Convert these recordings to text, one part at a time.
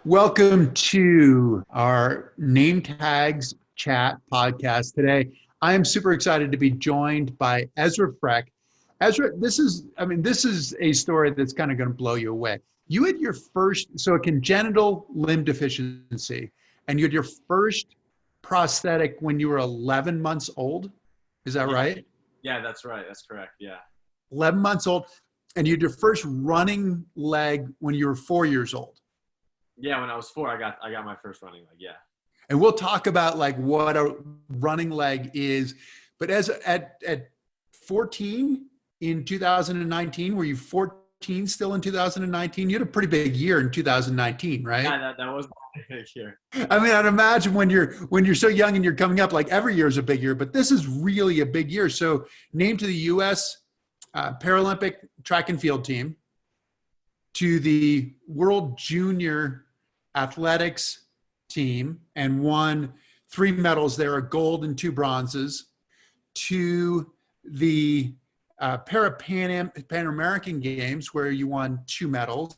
Welcome to our Name Tags Chat podcast today. I am super excited to be joined by Ezra Frech. Ezra, this is a story that's kind of going to blow you away. You had your first, a congenital limb deficiency, and you had your first prosthetic when you were 11 months old. Is that right? Yeah, that's right. That's correct. Yeah. 11 months old, and you had your first running leg when you were 4 years old. Yeah, when I was 4, I got my first running leg. Yeah. And we'll talk about like what a running leg is. But at 14 in 2019, were you 14 still in 2019? You had a pretty big year in 2019, right? Yeah, that was a big year. I mean, I'd imagine when you're so young and you're coming up, like every year is a big year, but this is really a big year. So named to the U.S. Paralympic Track and Field team, to the World Junior Athletics team, and won 3 medals there, a gold and 2 bronzes, to the Pan American Games, where you won 2 medals,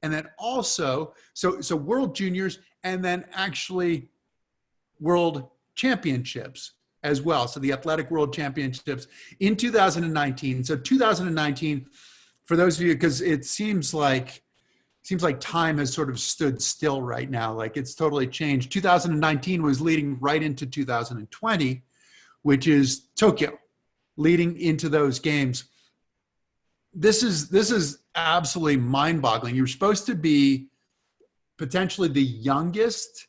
and then also so World Juniors, and then actually World Championships as well. So the Athletic World Championships in 2019. So 2019, for those of you, because it seems like time has sort of stood still right now. Like it's totally changed. 2019 was leading right into 2020, which is Tokyo, leading into those games. This is absolutely mind-boggling. You're supposed to be potentially the youngest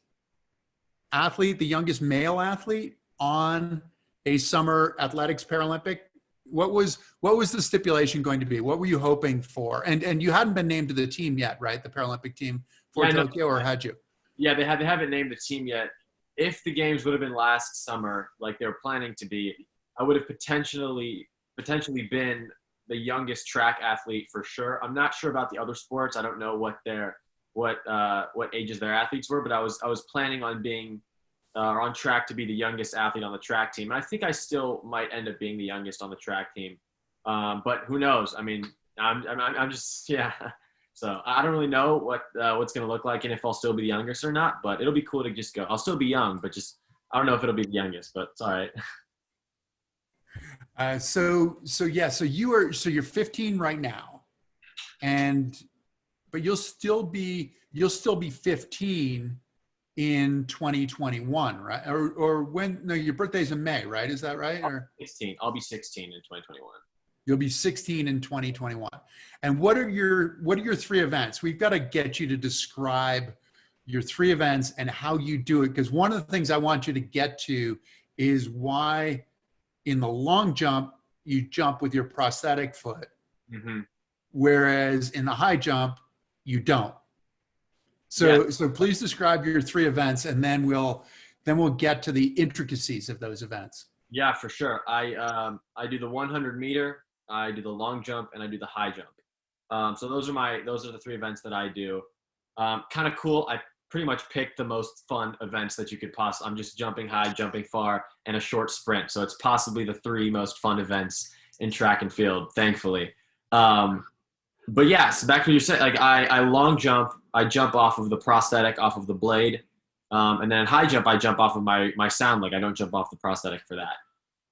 athlete, the youngest male athlete on a summer athletics Paralympic. What was the stipulation going to be? What were you hoping for? And you hadn't been named to the team yet, right? The Paralympic team for Tokyo, or had you? Yeah, they haven't named the team yet. If the games would have been last summer, like they were planning to be, I would have potentially been the youngest track athlete for sure. I'm not sure about the other sports. I don't know what ages their athletes were, but I was planning on being on track to be the youngest athlete on the track team. And I think I still might end up being the youngest on the track team. But who knows? I mean, I'm just, yeah. So I don't really know what's going to look like and if I'll still be the youngest or not, but it'll be cool to just go. I'll still be young, but just, I don't know if it'll be the youngest, but it's all right. So you're 15 right now, but you'll still be 15 in 2021, right? Or when? No, your birthday's in May, right? Is that right? Or 16. I'll be 16 in 2021. You'll be 16 in 2021. And what are your 3 events? We've got to get you to describe your 3 events and how you do it, because one of the things I want you to get to is why in the long jump you jump with your prosthetic foot, whereas in the high jump you don't. So please describe your 3 events, and then we'll get to the intricacies of those events. Yeah, for sure. I do the 100 meter, I do the long jump, and I do the high jump. So those are the 3 events that I do. Kind of cool. I pretty much picked the most fun events that you could possibly. I'm just jumping high, jumping far, and a short sprint. So it's possibly the 3 most fun events in track and field, thankfully. But yeah, so back to what you said, like I long jump, I jump off of the prosthetic, off of the blade. And then high jump, I jump off of my sound leg. I don't jump off the prosthetic for that.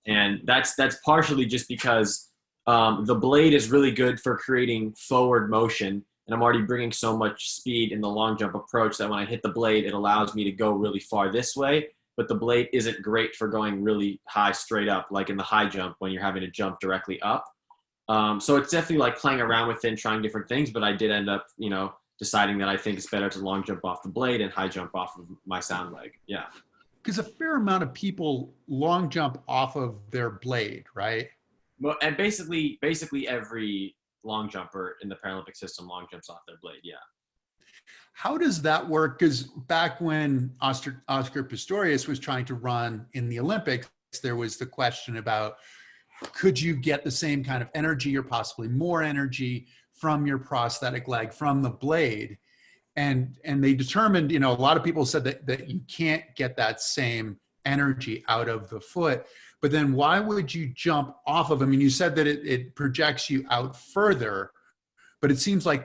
And that's partially just because the blade is really good for creating forward motion. And I'm already bringing so much speed in the long jump approach that when I hit the blade, it allows me to go really far this way. But the blade isn't great for going really high straight up, like in the high jump when you're having to jump directly up. So it's definitely like playing around with it and trying different things, but I did end up, deciding that I think it's better to long jump off the blade and high jump off of my sound leg. Yeah. Because a fair amount of people long jump off of their blade, right? Well, and basically every long jumper in the Paralympic system long jumps off their blade. Yeah. How does that work? Because back when Oscar Pistorius was trying to run in the Olympics, there was the question about, could you get the same kind of energy or possibly more energy from your prosthetic leg, from the blade? And they determined, a lot of people said that you can't get that same energy out of the foot. But then why would you jump off of them? I mean, you said that it projects you out further, but it seems like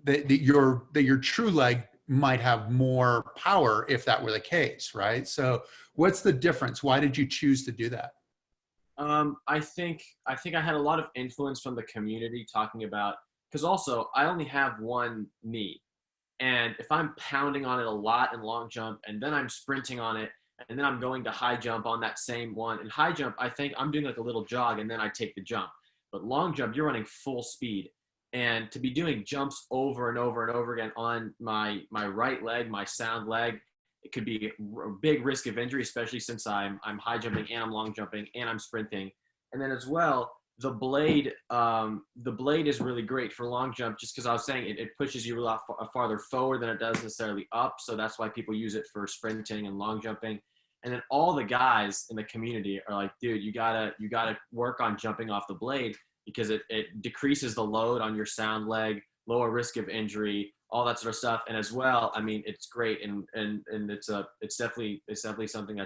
that your true leg might have more power if that were the case, right? So what's the difference? Why did you choose to do that? I think I had a lot of influence from the community talking about, because also I only have one knee, and if I'm pounding on it a lot in long jump, and then I'm sprinting on it, and then I'm going to high jump on that same one. In high jump, I think I'm doing like a little jog, and then I take the jump. But long jump, you're running full speed, and to be doing jumps over and over and over again on my right leg, my sound leg, it could be a big risk of injury, especially since I'm high jumping and I'm long jumping and I'm sprinting. And then as well, the blade is really great for long jump, just because I was saying it pushes you a lot farther forward than it does necessarily up. So that's why people use it for sprinting and long jumping. And then all the guys in the community are like, dude, you gotta work on jumping off the blade, because it decreases the load on your sound leg, lower risk of injury, all that sort of stuff. And as well, I mean, it's great. And it's definitely something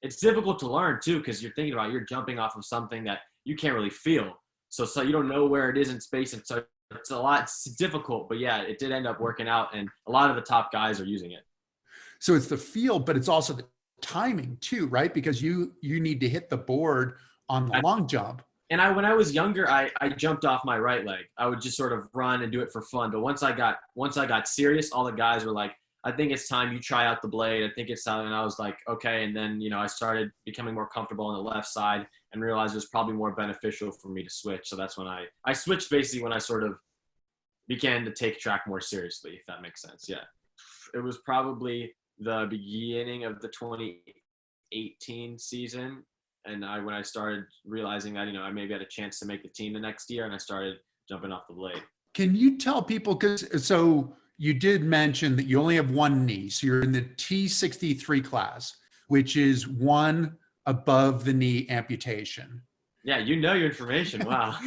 it's difficult to learn too, because you're thinking about, you're jumping off of something that you can't really feel. So you don't know where it is in space. And so it's difficult, but yeah, it did end up working out. And a lot of the top guys are using it. So it's the feel, but it's also the timing too, right? Because you need to hit the board on the long jump. And when I was younger, I jumped off my right leg. I would just sort of run and do it for fun. But once I got serious, all the guys were like, I think it's time you try out the blade. I think it's time. And I was like, okay. And then, I started becoming more comfortable on the left side and realized it was probably more beneficial for me to switch. So that's when I switched, basically when I sort of began to take track more seriously, if that makes sense. Yeah. It was probably the beginning of the 2018 season. And when I started realizing that, I maybe had a chance to make the team the next year, and I started jumping off the blade. Can you tell people, so you did mention that you only have one knee. So you're in the T63 class, which is one above the knee amputation. Yeah, your information. Wow.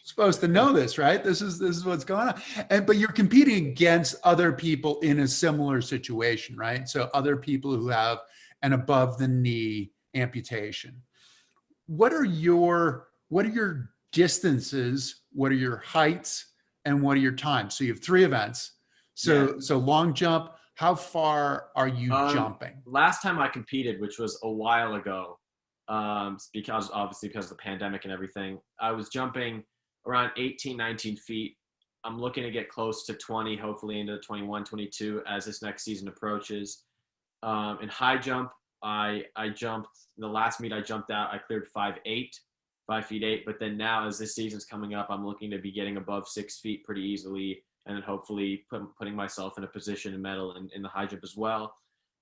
Supposed to know this, right? This is what's going on. But you're competing against other people in a similar situation, right? So other people who have an above the knee amputation. What are your distances? What are your heights? And what are your times? So you have 3 events. So long jump, how far are you jumping? Last time I competed, which was a while ago, because of the pandemic and everything, I was jumping around 18, 19 feet. I'm looking to get close to 20, hopefully into 21, 22 as this next season approaches. In high jump, I jumped, the last meet I jumped out, I cleared 5 feet 8. But then now, as this season's coming up, I'm looking to be getting above 6 feet pretty easily, and then hopefully putting myself in a position to medal in the high jump as well.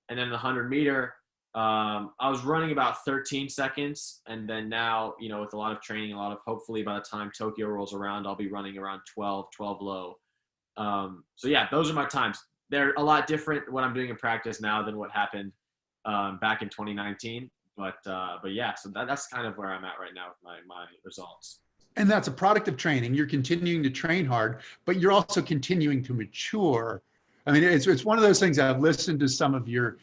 And then the 100 meter, I was running about 13 seconds. And then now, with a lot of training, hopefully by the time Tokyo rolls around, I'll be running around 12 low. So yeah, those are my times. They're a lot different what I'm doing in practice now than what happened back in 2019, but yeah, so that's kind of where I'm at right now with my results. And that's a product of training. You're continuing to train hard, but you're also continuing to mature. I mean, it's one of those things. I've listened to some of your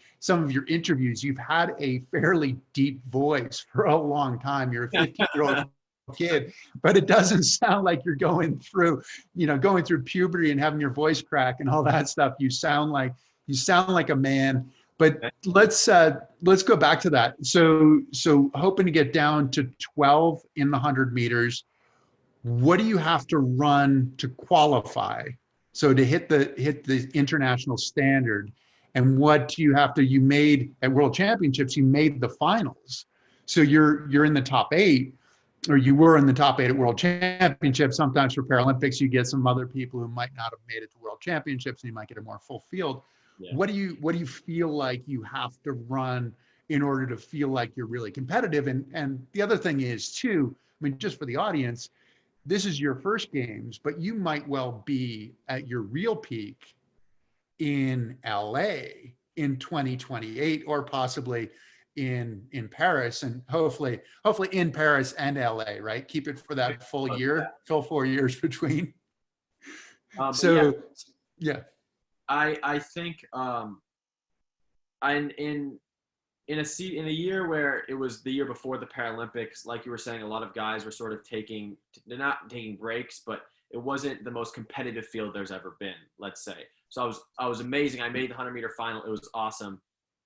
interviews. You've had a fairly deep voice for a long time. You're a 15-year-old kid, but it doesn't sound like you're going through puberty and having your voice crack and all that stuff. You sound like a man. But let's go back to that. So hoping to get down to 12 in the 100 meters. What do you have to run to qualify? So to hit the international standard, and what do you have to? You made at World Championships, you made the finals. So you're in the top 8, or you were in the top 8 at World Championships. Sometimes for Paralympics, you get some other people who might not have made it to World Championships, and you might get a more full field. Yeah. What do you feel like you have to run in order to feel like you're really competitive? And the other thing is too, I mean, just for the audience, this is your first games, but you might well be at your real peak in LA in 2028, or possibly in Paris, and hopefully in Paris and LA, right? Keep it for that full year, full 4 years between. Yeah. I think in a year where it was the year before the Paralympics, like you were saying, a lot of guys were sort of they're not taking breaks, but it wasn't the most competitive field there's ever been, let's say. So I was amazing. I made the 100-meter final. It was awesome.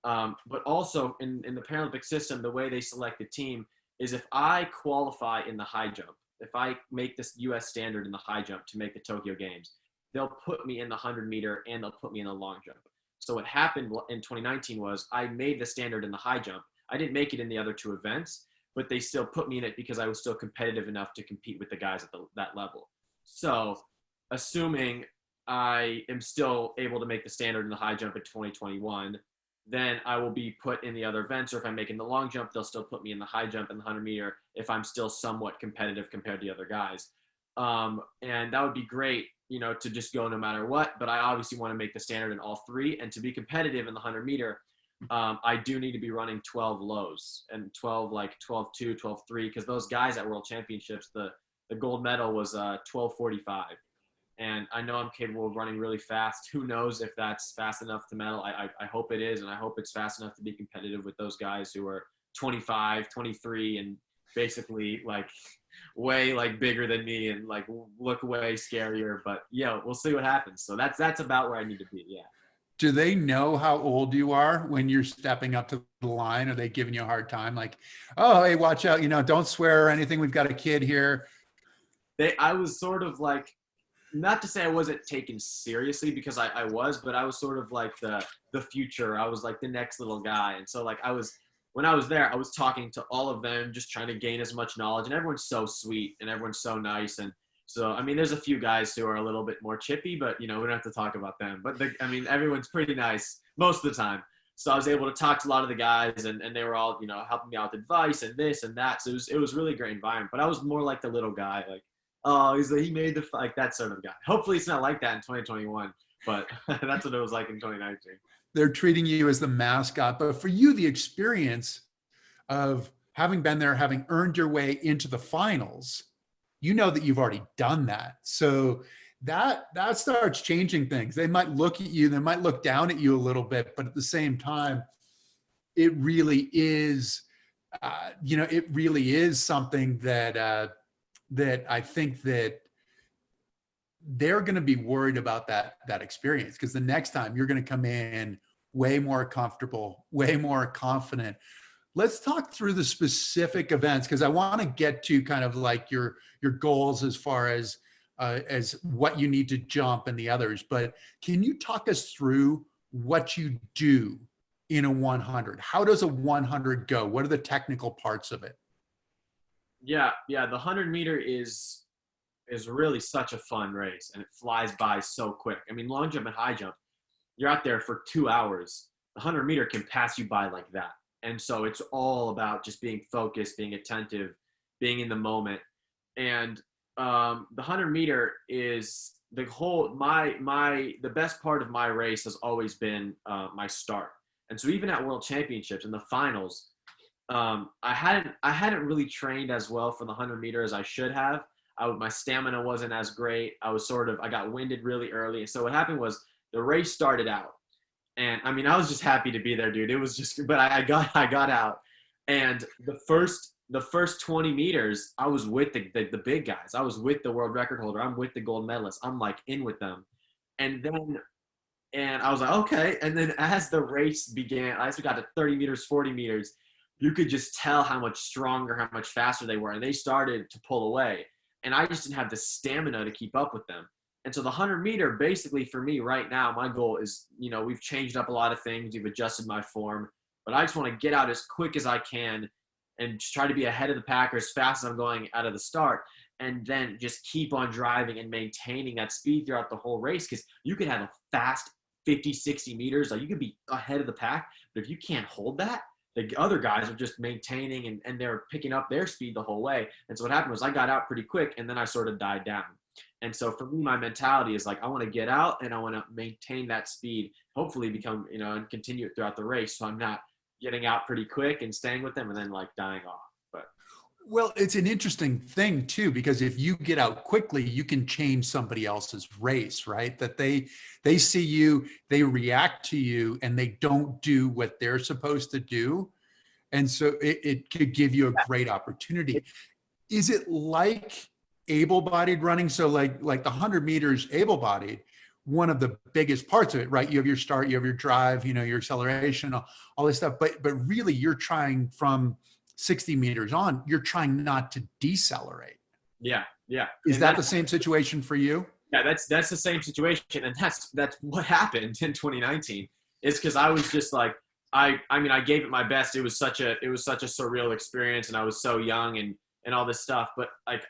But also in the Paralympic system, the way they select the team is if I qualify in the high jump, if I make this US standard in the high jump to make the Tokyo Games, they'll put me in the 100-meter and they'll put me in the long jump. So what happened in 2019 was I made the standard in the high jump. I didn't make it in the other two events, but they still put me in it because I was still competitive enough to compete with the guys at that level. So assuming I am still able to make the standard in the high jump in 2021, then I will be put in the other events. Or if I'm making the long jump, they'll still put me in the high jump and the 100-meter if I'm still somewhat competitive compared to the other guys. And that would be great, to just go no matter what. But I obviously want to make the standard in all three. And to be competitive in the 100-meter, I do need to be running 12 lows and 12.2, 12.3, because those guys at World Championships, the gold medal was 12.45. And I know I'm capable of running really fast. Who knows if that's fast enough to medal? I hope it is, and I hope it's fast enough to be competitive with those guys who are 25, 23, and basically way bigger than me and look way scarier. But we'll see what happens. So that's about where I need to be. Yeah. Do they know how old you are when you're stepping up to the line? Are they giving you a hard time? Like, oh, hey, watch out, don't swear or anything. We've got a kid here. I was sort of not to say I wasn't taken seriously, because I was, but I was sort of like the future. I was like the next little guy. And so when I was there, I was talking to all of them, just trying to gain as much knowledge, and everyone's so sweet and everyone's so nice. And so, there's a few guys who are a little bit more chippy, but we don't have to talk about them, but everyone's pretty nice most of the time. So I was able to talk to a lot of the guys, and they were all, helping me out with advice and this and that. So it was really a great environment, but I was more like the little guy, oh, he made that sort of guy. Hopefully it's not like that in 2021, but that's what it was like in 2019. They're treating you as the mascot, but for you, the experience of having been there, having earned your way into the finals, that you've already done that. So that starts changing things. They might look at you, they might look down at you a little bit, but at the same time, it really is, it really is something that I think that they're going to be worried about that experience, because the next time you're going to come in way more comfortable, way more confident. Let's talk through the specific events, because I want to get to kind of your goals as far as what you need to jump and the others. But can you talk us through what you do in a 100? How does a 100 go? What are the technical parts of it? Yeah. The 100-meter is really such a fun race, and it flies by so quick. Long jump and high jump, you're out there for 2 hours. The 100-meter can pass you by like that. And so it's all about just being focused, being attentive, being in the moment. And the 100-meter is the best part of my race has always been my start. And so even at World Championships in the finals, I hadn't really trained as well for the 100-meter as I should have. My stamina wasn't as great. I got winded really early. And so what happened was the race started out. And I was just happy to be there, dude. It was just, but I got out. And the first 20 meters, I was with the big guys. I was with the world record holder. I'm with the gold medalist. I'm in with them. And I was like, okay. And then as the race began, as we got to 30 meters, 40 meters, you could just tell how much stronger, how much faster they were. And they started to pull away. And I just didn't have the stamina to keep up with them. And so the 100-meter, basically for me right now, my goal is, we've changed up a lot of things. We've adjusted my form. But I just want to get out as quick as I can and just try to be ahead of the pack as fast as I'm going out of the start. And then just keep on driving and maintaining that speed throughout the whole race. Because you could have a fast 50, 60 meters. You could be ahead of the pack. But if you can't hold that, the other guys are just maintaining and they're picking up their speed the whole way. And so what happened was I got out pretty quick, and then I sort of died down. And so for me, my mentality is I want to get out and I want to maintain that speed, hopefully become, and continue it throughout the race. So I'm not getting out pretty quick and staying with them and then dying off. But well, it's an interesting thing too, because if you get out quickly, you can change somebody else's race, right? That they see you, they react to you, and they don't do what they're supposed to do. And so it could give you a great opportunity. Is it like able-bodied running. So like the 100 meters able-bodied, one of the biggest parts of it, right? You have your start, you have your drive, your acceleration, all this stuff. But really you're trying from 60 meters on, you're trying not to decelerate. Yeah. Yeah. Is And that the same situation for you? yeah, that's the same situation. And that's what happened in 2019 is because I was just like, I mean, I gave it my best. It was such a surreal experience, and I was so young and all this stuff. But like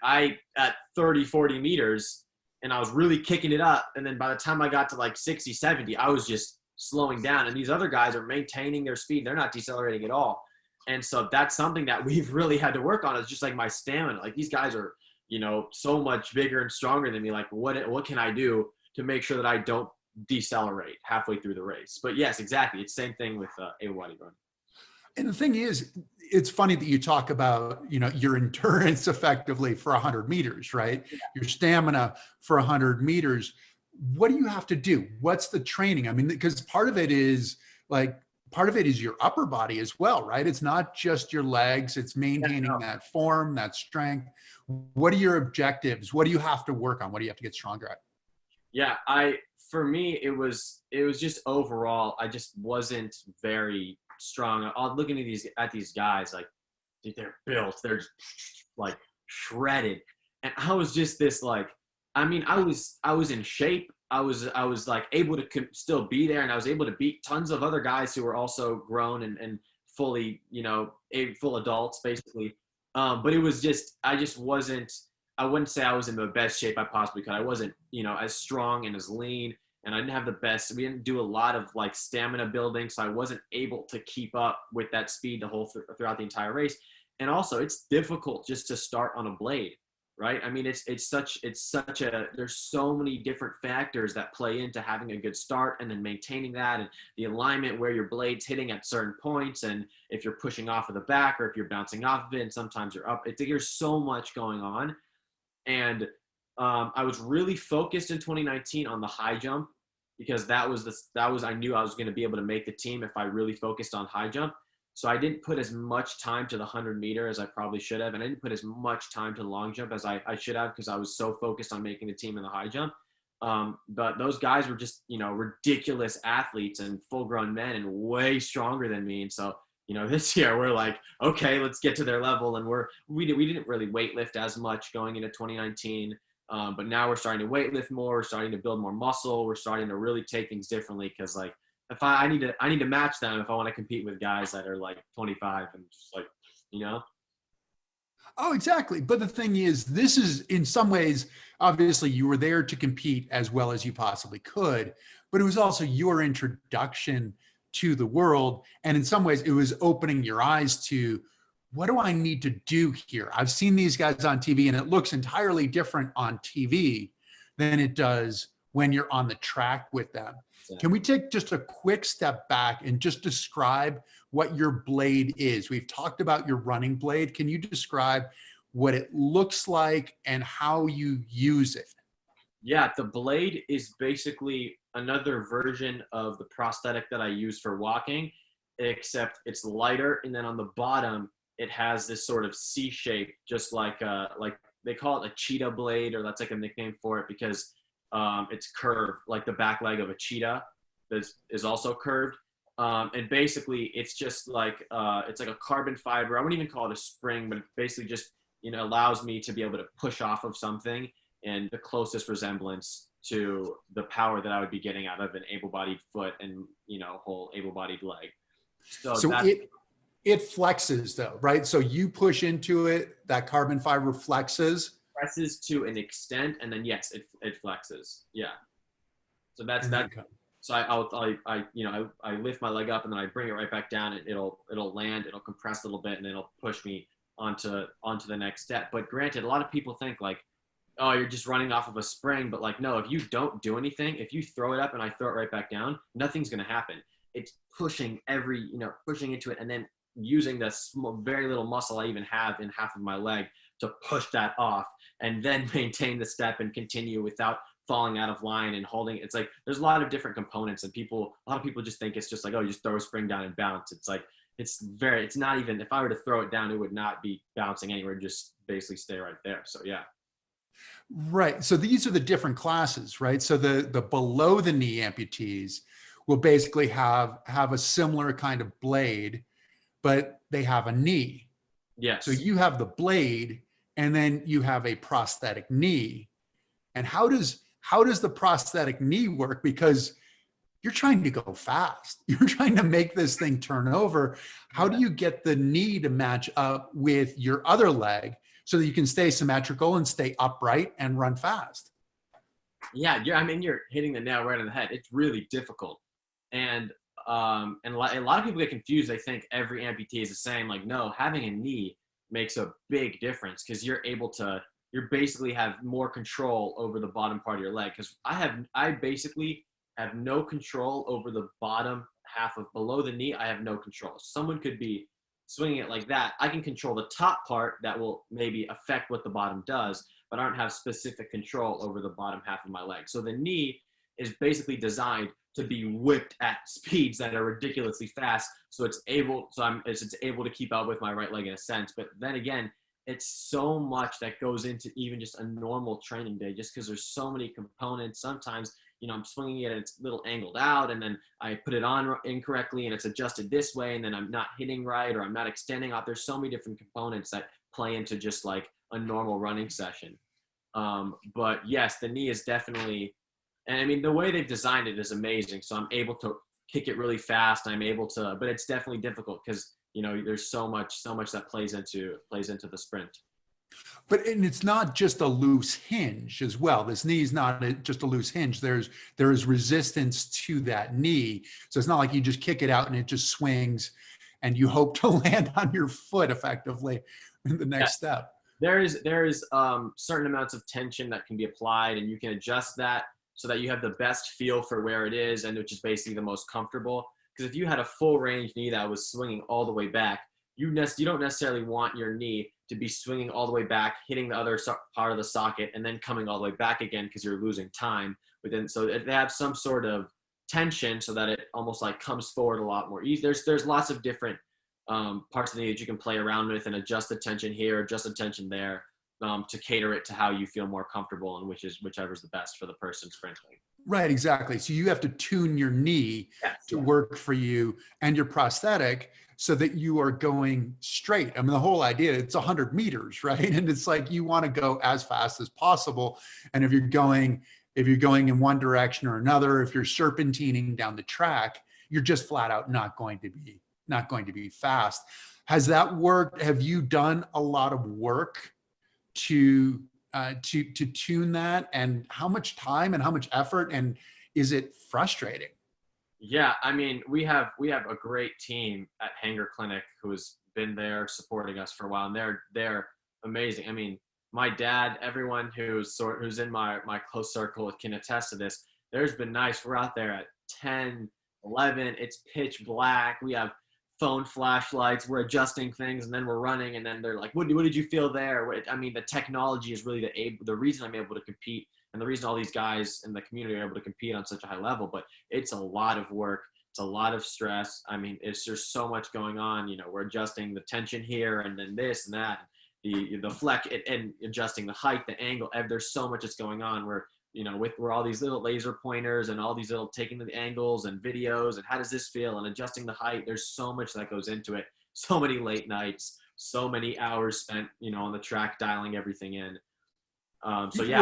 at 30, 40 meters, and I was really kicking it up. And then by the time I got to like 60, 70, I was just slowing down. And these other guys are maintaining their speed. They're not decelerating at all. And so that's something that we've really had to work on. It's just like my stamina. Like these guys are, so much bigger and stronger than me. Like what can I do to make sure that I don't decelerate halfway through the race? But yes, exactly. It's the same thing with able-bodied running. And the thing is, it's funny that you talk about, your endurance effectively for 100 meters, right? Yeah. Your stamina for 100 meters. What do you have to do? What's the training? I mean, because part of it is your upper body as well, right? It's not just your legs, it's maintaining that form, that strength. What are your objectives? What do you have to work on? What do you have to get stronger at? Yeah, for me, it was just overall, I just wasn't very strong. I'm looking at these guys, like, dude, they're built, they're like shredded. And I was just this like, I mean, I was in shape. I was like able to still be there, and I was able to beat tons of other guys who were also grown and fully, full adults basically. But it was just, I wouldn't say I was in the best shape I possibly could. I wasn't, as strong and as lean, and I didn't have the best. We didn't do a lot of like stamina building, so I wasn't able to keep up with that speed throughout the entire race. And also, it's difficult just to start on a blade, right? I mean, there's so many different factors that play into having a good start and then maintaining that, and the alignment where your blade's hitting at certain points, and if you're pushing off of the back or if you're bouncing off of it, and sometimes you're up. There's so much going on. And I was really focused in 2019 on the high jump, because I knew I was going to be able to make the team if I really focused on high jump. So I didn't put as much time to the 100 meter as I probably should have. And I didn't put as much time to the long jump as I should have, because I was so focused on making the team in the high jump. But those guys were just, ridiculous athletes and full grown men and way stronger than me. And so, this year we're like, okay, let's get to their level. And we didn't really weightlift as much going into 2019. But now we're starting to weightlift more. We're starting to build more muscle. We're starting to really take things differently, because like, if I need to match them if I want to compete with guys that are like 25 and just like, Oh, exactly. But the thing is, this is in some ways, obviously you were there to compete as well as you possibly could, but it was also your introduction to the world. And in some ways it was opening your eyes to, what do I need to do here? I've seen these guys on TV, and it looks entirely different on TV than it does when you're on the track with them. Can we take just a quick step back and just describe what your blade is? We've talked about your running blade. Can you describe what it looks like and how you use it? Yeah, the blade is basically another version of the prosthetic that I use for walking, except it's lighter. And then on the bottom, it has this sort of C shape, just like they call it a cheetah blade, or that's like a nickname for it, because it's curved, like the back leg of a cheetah is also curved. And basically it's just like, it's like a carbon fiber. I wouldn't even call it a spring, but it basically just, allows me to be able to push off of something, and the closest resemblance to the power that I would be getting out of an able-bodied foot and, whole able-bodied leg. So it flexes though, right? So you push into it, that carbon fiber flexes. Presses to an extent, and then yes, it flexes. Yeah. So that's that. So I lift my leg up, and then I bring it right back down, and it'll land, it'll compress a little bit, and then it'll push me onto the next step. But granted, a lot of people think like, oh, you're just running off of a spring, but like, no, if you don't do anything, if you throw it up and I throw it right back down, nothing's going to happen. It's pushing pushing into it, and then using the very little muscle I even have in half of my leg to push that off, and then maintain the step and continue without falling out of line and holding. It's like, there's a lot of different components, and a lot of people just think it's just like, oh, you just throw a spring down and bounce. It's like, it's not even, if I were to throw it down, it would not be bouncing anywhere, just basically stay right there. So yeah. Right. So these are the different classes, right? So the below the knee amputees will basically have a similar kind of blade, but they have a knee. So Yes. you have the blade, and then you have a prosthetic knee. And how does the prosthetic knee work? Because you're trying to go fast. You're trying to make this thing turn over. How do you get the knee to match up with your other leg so that you can stay symmetrical and stay upright and run fast? Yeah, I mean, you're hitting the nail right on the head. It's really difficult, and a lot of people get confused. They think every amputee is the same. Like, no, having a knee makes a big difference because you're basically have more control over the bottom part of your leg. Because I basically have no control over the bottom half of below the knee. I have no control. Someone could be swinging it like that. I can control the top part that will maybe affect what the bottom does, but I don't have specific control over the bottom half of my leg. So the knee is basically designed to be whipped at speeds that are ridiculously fast. So it's able to keep up with my right leg in a sense. But then again, it's so much that goes into even just a normal training day, just because there's so many components. Sometimes, I'm swinging it and it's a little angled out, and then I put it on incorrectly and it's adjusted this way, and then I'm not hitting right, or I'm not extending out. There's so many different components that play into just like a normal running session. But yes, the knee is definitely, and I mean, the way they've designed it is amazing. So I'm able to kick it really fast. But it's definitely difficult because, there's so much that plays into the sprint. But and it's not just a loose hinge as well. This knee is not just a loose hinge. There is resistance to that knee. So it's not like you just kick it out and it just swings and you hope to land on your foot effectively in the next step. There is certain amounts of tension that can be applied, and you can adjust that so that you have the best feel for where it is, and which is basically the most comfortable. Because if you had a full range knee that was swinging all the way back, you don't necessarily want your knee to be swinging all the way back, hitting the other part of the socket, and then coming all the way back again because you're losing time. So they have some sort of tension so that it almost like comes forward a lot more easy. There's lots of different parts of the knee that you can play around with and adjust the tension here, adjust the tension there, to cater it to how you feel more comfortable, and whichever's the best for the person sprinting. Right, exactly. So you have to tune your knee to work for you and your prosthetic so that you are going straight. I mean, the whole idea, it's 100 meters, right? And it's like you want to go as fast as possible. And if you're going in one direction or another, if you're serpentining down the track, you're just flat out not going to be fast. Has that worked? Have you done a lot of work to tune that, and how much time and how much effort, and is it frustrating? Yeah, I mean, we have a great team at Hanger Clinic who's been there supporting us for a while, and they're amazing. I mean, my dad, everyone who's in my close circle can attest to this. There's been nights we're out there at 10, 11, it's pitch black. We have phone flashlights, we're adjusting things, and then we're running, and then they're like, what did you feel there? I mean, the technology is really the reason I'm able to compete, and the reason all these guys in the community are able to compete on such a high level. But it's a lot of work, it's a lot of stress. I mean, it's just so much going on. We're adjusting the tension here, and then this and that, the flex, and adjusting the height, the angle. There's so much that's going on. We're all these little laser pointers and all these little taking the angles and videos and how does this feel and adjusting the height. There's so much that goes into it. So many late nights, so many hours spent, on the track dialing everything in. They'd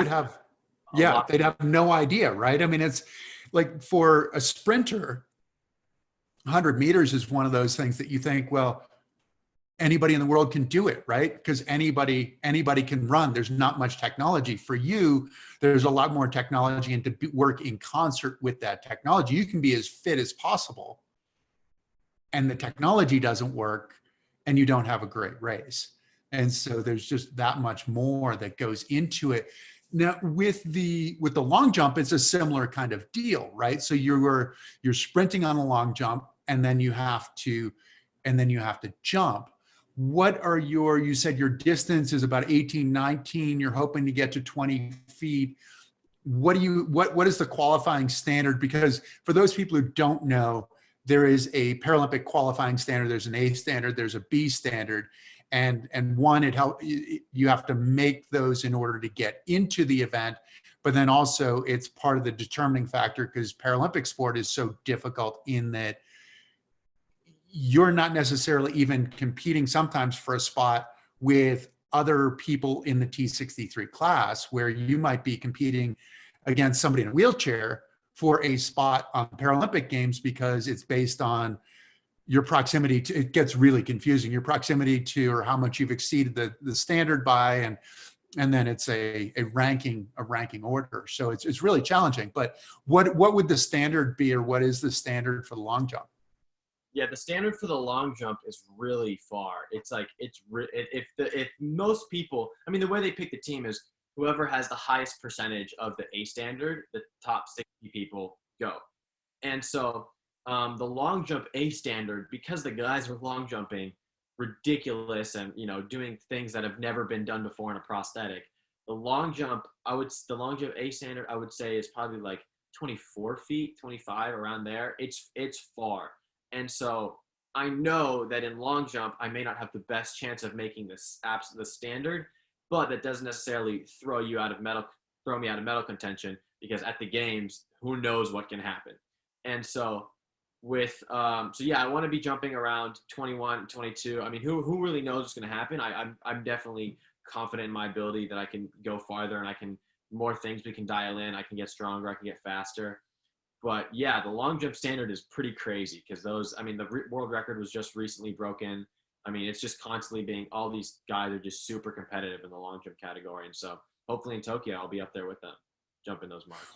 have no idea, right? I mean, it's like for a sprinter, 100 meters is one of those things that you think, well, anybody in the world can do it, right? Because anybody can run. There's not much technology. For you, there's a lot more technology, and to work in concert with that technology. You can be as fit as possible, and the technology doesn't work, and you don't have a great race. And so there's just that much more that goes into it. Now, with the long jump, it's a similar kind of deal, right? So you're sprinting on a long jump, and then you have to jump. What are you said your distance is about 18, 19, you're hoping to get to 20 feet. What is the qualifying standard? Because for those people who don't know, there is a Paralympic qualifying standard, there's an A standard, there's a B standard. and one, you have to make those in order to get into the event, but then also it's part of the determining factor because Paralympic sport is so difficult in that you're not necessarily even competing sometimes for a spot with other people in the T63 class, where you might be competing against somebody in a wheelchair for a spot on Paralympic Games because it's based on your proximity to, it gets really confusing, your proximity to, or how much you've exceeded the standard by, and then it's a ranking order. So it's really challenging. But what would the standard be, or what is the standard for the long jump? Yeah, the standard for the long jump is really far. It's like if most people, I mean, the way they pick the team is whoever has the highest percentage of the A standard, the top 60 people go. And so the long jump A standard, because the guys are long jumping ridiculous and doing things that have never been done before in a prosthetic, the long jump A standard I would say is probably like 24 feet, 25, around there. It's far. And so I know that in long jump, I may not have the best chance of making the standard, but that doesn't necessarily throw me out of medal contention, because at the games, who knows what can happen. And so I want to be jumping around 21, 22. I mean, who really knows what's going to happen? I'm definitely confident in my ability that I can go farther, and more things we can dial in. I can get stronger. I can get faster. But yeah, the long jump standard is pretty crazy because the world record was just recently broken. I mean, it's just constantly all these guys are just super competitive in the long jump category. And so hopefully in Tokyo, I'll be up there with them, jumping those marks.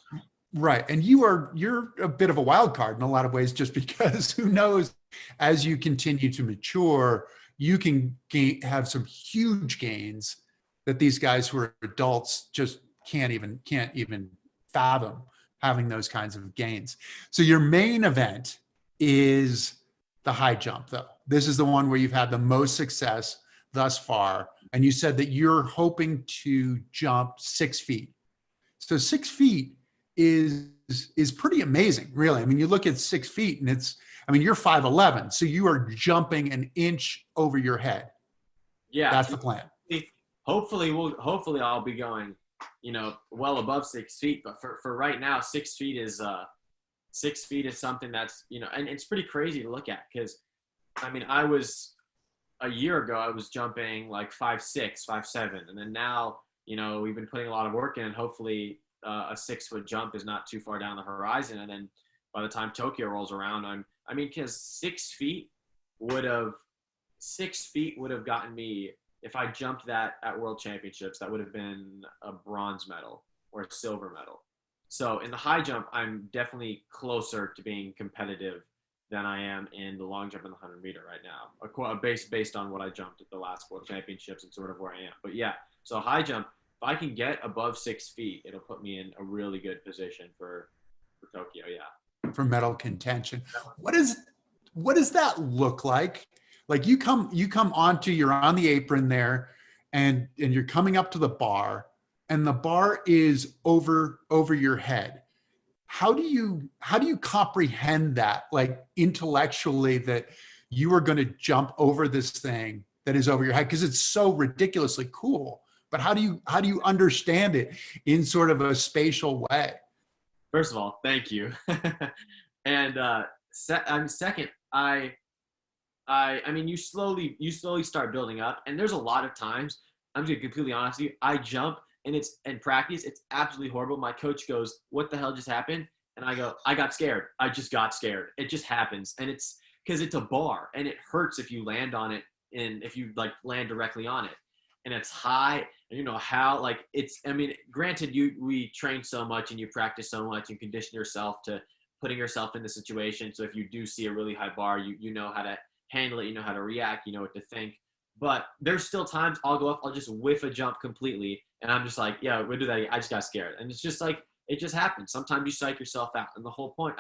Right. And you're a bit of a wild card in a lot of ways, just because who knows, as you continue to mature, you can have some huge gains that these guys who are adults just can't even fathom having those kinds of gains. So your main event is the high jump, though. This is the one where you've had the most success thus far. And you said that you're hoping to jump 6 feet. So 6 feet is pretty amazing, really. I mean, you look at 6 feet and you're 5'11", so you are jumping an inch over your head. Yeah. That's the plan. Hopefully I'll be going, well above 6 feet, but for right now, 6 feet is 6 feet is something that's, and it's pretty crazy to look at, because a year ago I was jumping like 5'6", 5'7", and then now, we've been putting a lot of work in, and hopefully a 6 foot jump is not too far down the horizon. And then by the time Tokyo rolls around, because 6 feet would have gotten me, if I jumped that at World Championships, that would have been a bronze medal or a silver medal. So in the high jump, I'm definitely closer to being competitive than I am in the long jump and the 100 meter right now, based on what I jumped at the last World Championships and sort of where I am. But yeah, so high jump, if I can get above 6 feet, it'll put me in a really good position for Tokyo. Yeah. For medal contention. What does that look like? Like you're on the apron there, and you're coming up to the bar, and the bar is over your head. How do you comprehend that, like intellectually, that you are going to jump over this thing that is over your head? Because it's so ridiculously cool. But how do you understand it in sort of a spatial way? First of all, thank you. And second, you slowly start building up, and there's a lot of times, I'm just completely honest with you, I jump and it's in practice, it's absolutely horrible. My coach goes, "What the hell just happened?" And I go, "I got scared. I just got scared." It just happens. And it's because it's a bar, and it hurts if you land on it, and if you land directly on it, and it's high, and granted, we train so much and you practice so much and condition yourself to putting yourself in the situation. So if you do see a really high bar, you know how to handle it, you know how to react, you know what to think. But there's still times I'll go up, I'll just whiff a jump completely, and I'm just like, yeah, we'll do that. I just got scared. And it's just like, it just happens. Sometimes you psych yourself out. And the whole point,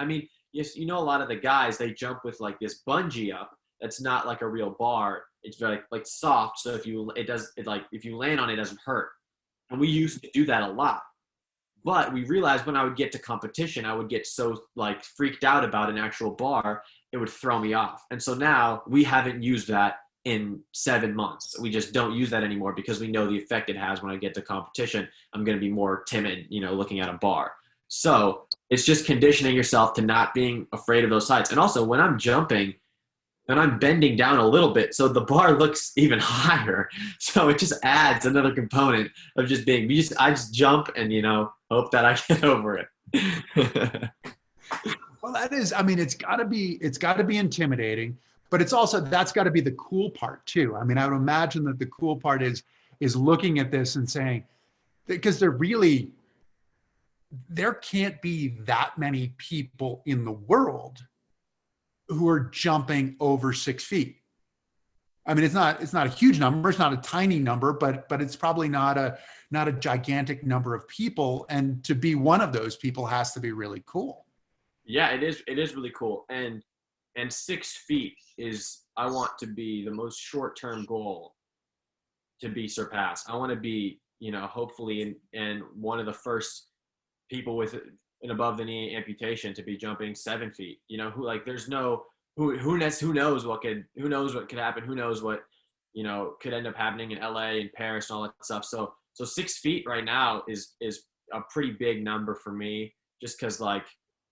yes, a lot of the guys, they jump with like this bungee up that's not like a real bar. It's very like soft. So if you land on it, it doesn't hurt. And we used to do that a lot. But we realized when I would get to competition, I would get so freaked out about an actual bar, it would throw me off. And so now we haven't used that in 7 months. We just don't use that anymore because we know the effect it has when I get to competition. I'm going to be more timid, looking at a bar. So it's just conditioning yourself to not being afraid of those heights. And also when I'm jumping, and I'm bending down a little bit, so the bar looks even higher. So it just adds another component of just being. I just jump and hope that I get over it. Well, that is. I mean, it's got to be intimidating, but it's also that's got to be the cool part too. I mean, I would imagine that the cool part is looking at this and saying, because there can't be that many people in the world who are jumping over 6 feet. I mean, it's not a huge number. It's not a tiny number, but it's probably not a gigantic number of people. And to be one of those people has to be really cool. Yeah, it is. It is really cool. And 6 feet is, I want to be the most short-term goal to be surpassed. I want to be, hopefully in one of the first people with an above the knee amputation to be jumping 7 feet. There's no who knows what could happen. Who knows what could end up happening in LA and Paris and all that stuff. So 6 feet right now is a pretty big number for me, just because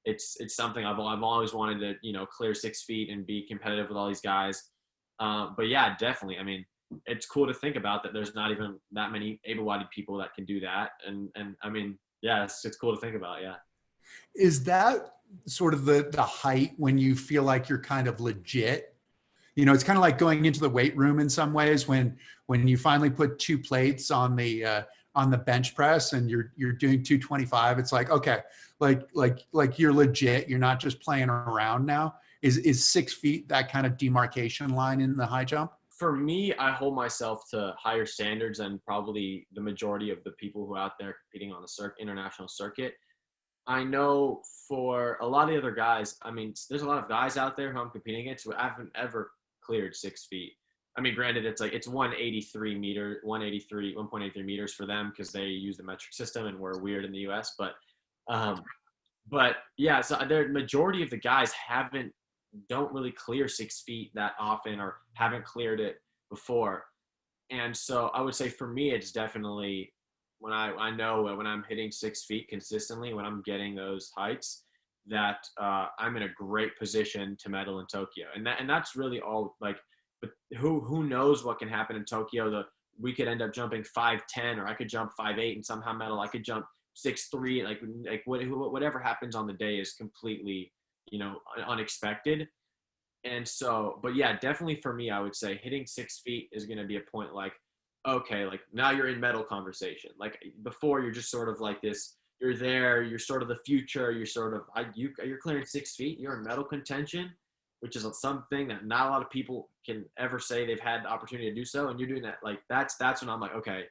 it's something I've always wanted to clear 6 feet and be competitive with all these guys. But yeah, definitely. I mean, it's cool to think about that there's not even that many able-bodied people that can do that. And I mean, yeah, it's cool to think about. Yeah. Is that sort of the height when you feel like you're kind of legit? It's kind of like going into the weight room in some ways when you finally put 2 plates on the bench press and you're doing 225. It's like, okay, like you're legit. You're not just playing around now. Is 6 feet that kind of demarcation line in the high jump? For me, I hold myself to higher standards than probably the majority of the people who are out there competing on the international circuit. I know for a lot of the other guys, I mean, there's a lot of guys out there who I'm competing against who haven't ever cleared 6 feet. I mean, granted, it's 1.83 meters for them because they use the metric system and we're weird in the US. But yeah, so the majority of the guys don't really clear 6 feet that often or haven't cleared it before. And so I would say for me, it's definitely when I know when I'm hitting 6 feet consistently, when I'm getting those heights, that I'm in a great position to medal in Tokyo. And that's really all. But who knows what can happen in Tokyo? We could end up jumping 5'10", or I could jump 5'8" and somehow medal. I could jump 6'3". Whatever happens on the day is completely unexpected. And so, but yeah, definitely for me, I would say hitting 6 feet is going to be a point okay, now you're in medal conversation. Before, you're just sort of like this, you're there, you're sort of the future, you're sort of, you're clearing 6 feet, you're in medal contention, which is something that not a lot of people can ever say they've had the opportunity to do so. And you're doing that, that's when I'm like, okay,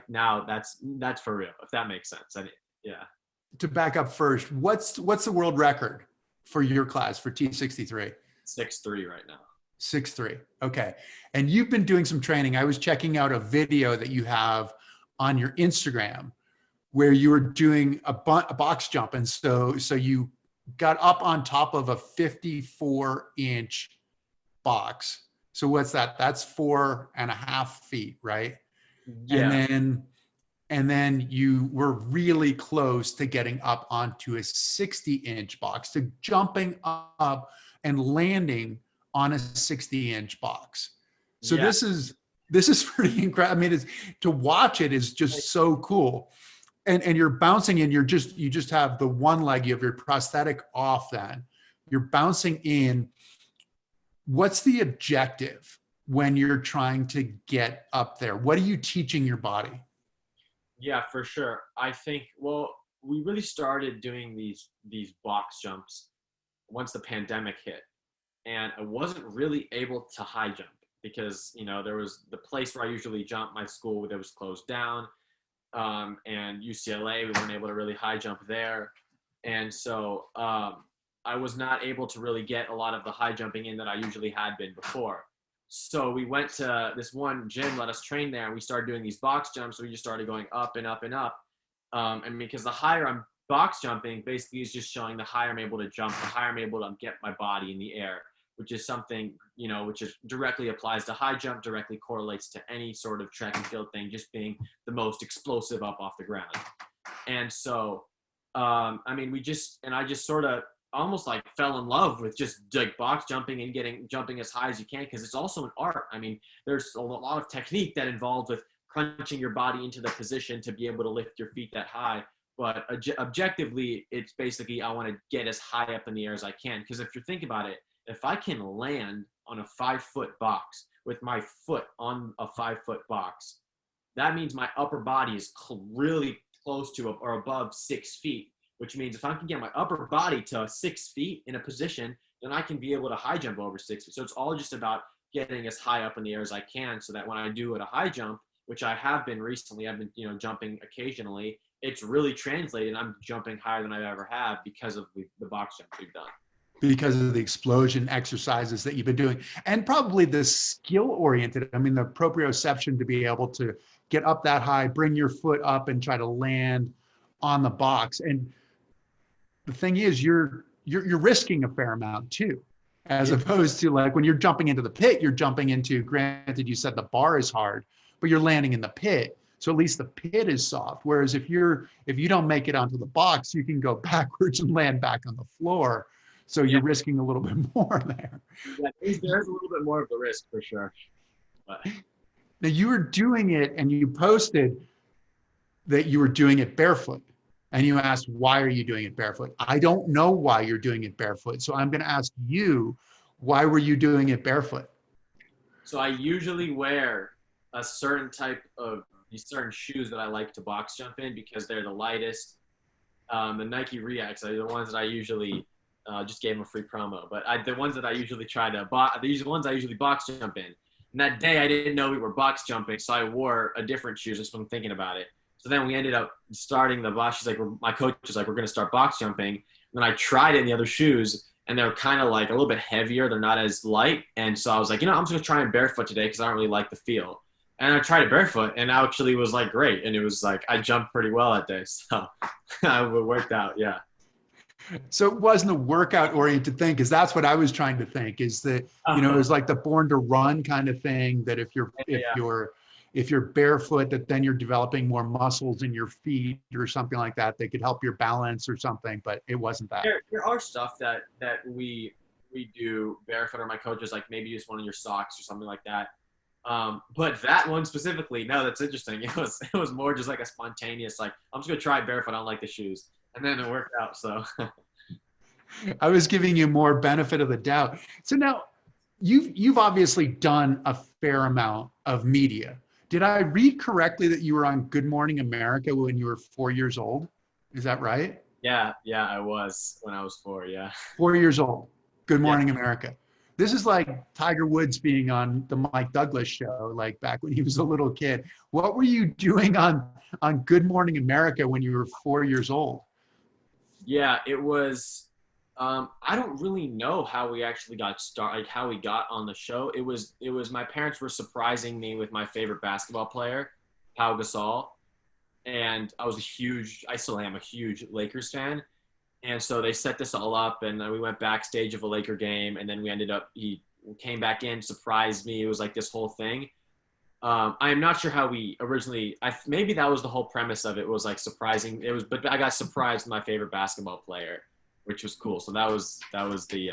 now that's for real, if that makes sense. Yeah. To back up first, what's the world record for your class for T63? 6'3" right now. 6'3". Okay. And you've been doing some training. I was checking out a video that you have on your Instagram where you were doing a box jump. And so you got up on top of a 54-inch box. So what's that? That's 4.5 feet, right? Yeah. And then you were really close to getting up onto a 60-inch box, to jumping up and landing on a 60-inch box. So Yeah. this is pretty incredible. I mean, to watch it is just so cool. And you're bouncing and you just have the one leg, you have your prosthetic off, then you're bouncing in. What's the objective when you're trying to get up there? What are you teaching your body? Yeah, for sure. I think, we really started doing these box jumps once the pandemic hit. And I wasn't really able to high jump because, there was the place where I usually jump, my school, that was closed down. And UCLA, we weren't able to really high jump there. And so I was not able to really get a lot of the high jumping in that I usually had been before. So we went to this one gym, let us train there, and we started doing these box jumps. So we just started going up and up and up. And because the higher I'm box jumping, basically is just showing the higher I'm able to jump, the higher I'm able to get my body in the air, which is something, you know, which is directly applies to high jump, directly correlates to any sort of track and field thing, just being the most explosive up off the ground. And so, I mean, I just sort of almost like fell in love with just like box jumping and jumping as high as you can, because it's also an art. I mean, there's a lot of technique that involved with crunching your body into the position to be able to lift your feet that high. But objectively, it's basically I want to get as high up in the air as I can. Because if you think about it, if I can land on a 5-foot box with my foot on a 5-foot box, that means my upper body is really close to or above 6 feet, which means if I can get my upper body to 6 feet in a position, then I can be able to high jump over 6 feet. So it's all just about getting as high up in the air as I can, so that when I do at a high jump, which I have been recently, I've been, you know, jumping occasionally, it's really translated. I'm jumping higher than I ever have because of the box jumps we've done. Because of the explosion exercises that you've been doing, and probably the skill oriented, I mean, the proprioception to be able to get up that high, bring your foot up and try to land on the box. And the thing is, you're risking a fair amount too, as opposed to like when you're jumping into the pit, you're jumping into, granted you said the bar is hard, but you're landing in the pit. So at least the pit is soft. Whereas if you don't make it onto the box, you can go backwards and land back on the floor. So you're risking a little bit more there. Yeah, there's a little bit more of the risk for sure. But. Now you were doing it and you posted that you were doing it barefoot. And you asked, why are you doing it barefoot? I don't know why you're doing it barefoot. So I'm going to ask you, why were you doing it barefoot? So I usually wear a certain type of these certain shoes that I like to box jump in because they're the lightest. The Nike Reacts are the ones that I usually just gave them a free promo, but the ones that I usually these are the ones I usually box jump in. And that day I didn't know we were box jumping, so I wore a different shoe just from thinking about it. So then we ended up starting the box. My coach was like, we're going to start box jumping. And then I tried it in the other shoes, and they're kind of like a little bit heavier. They're not as light. And so I was like, you know, I'm just going to try it barefoot today because I don't really like the feel. And I tried it barefoot, and actually was like great. And it was like I jumped pretty well that day. So it worked out, yeah. So it wasn't a workout oriented thing, because that's what I was trying to think, is that, you know, it was like the born to run kind of thing, that if you're barefoot, that then you're developing more muscles in your feet or something like that could help your balance or something, but it wasn't that. There are stuff that we do barefoot, or my coach is like, maybe use one of your socks or something like that. But that one specifically, no, that's interesting. It was more just like a spontaneous, like, I'm just gonna try it barefoot. I don't like the shoes. And then it worked out, so. I was giving you more benefit of the doubt. So now you've obviously done a fair amount of media. Did I read correctly that you were on Good Morning America when you were 4 years old? Is that right? Yeah, I was when I was 4, yeah. 4 years old, Good Morning America. This is like Tiger Woods being on the Mike Douglas show, like back when he was a little kid. What were you doing on Good Morning America when you were 4 years old? Yeah, it was, I don't really know how we actually got started, like how we got on the show. It was my parents were surprising me with my favorite basketball player, Pau Gasol. And I still am a huge Lakers fan. And so they set this all up, and we went backstage of a Laker game, and then he came back in, surprised me. It was like this whole thing. I am not sure how we originally, maybe that was the whole premise of it, was like surprising. But I got surprised with my favorite basketball player, which was cool. So that was the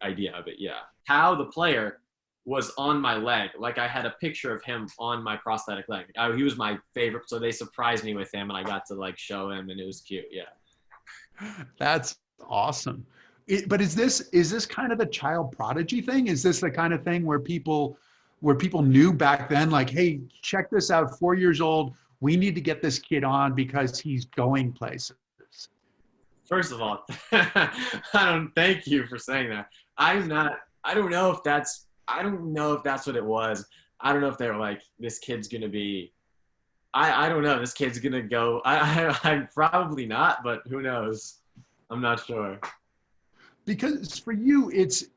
idea of it. Yeah. How the player was on my leg. Like I had a picture of him on my prosthetic leg. He was my favorite. So they surprised me with him, and I got to like show him, and it was cute. Yeah. That's awesome. But is this kind of the child prodigy thing? Is this the kind of thing where people knew back then, like, hey, check this out, 4 years old, we need to get this kid on because he's going places? First of all, thank you for saying that. I don't know if that's what it was. I don't know if they're like, this kid's going to be, I don't know, this kid's going to go, I'm probably not, but who knows? I'm not sure. Because for you,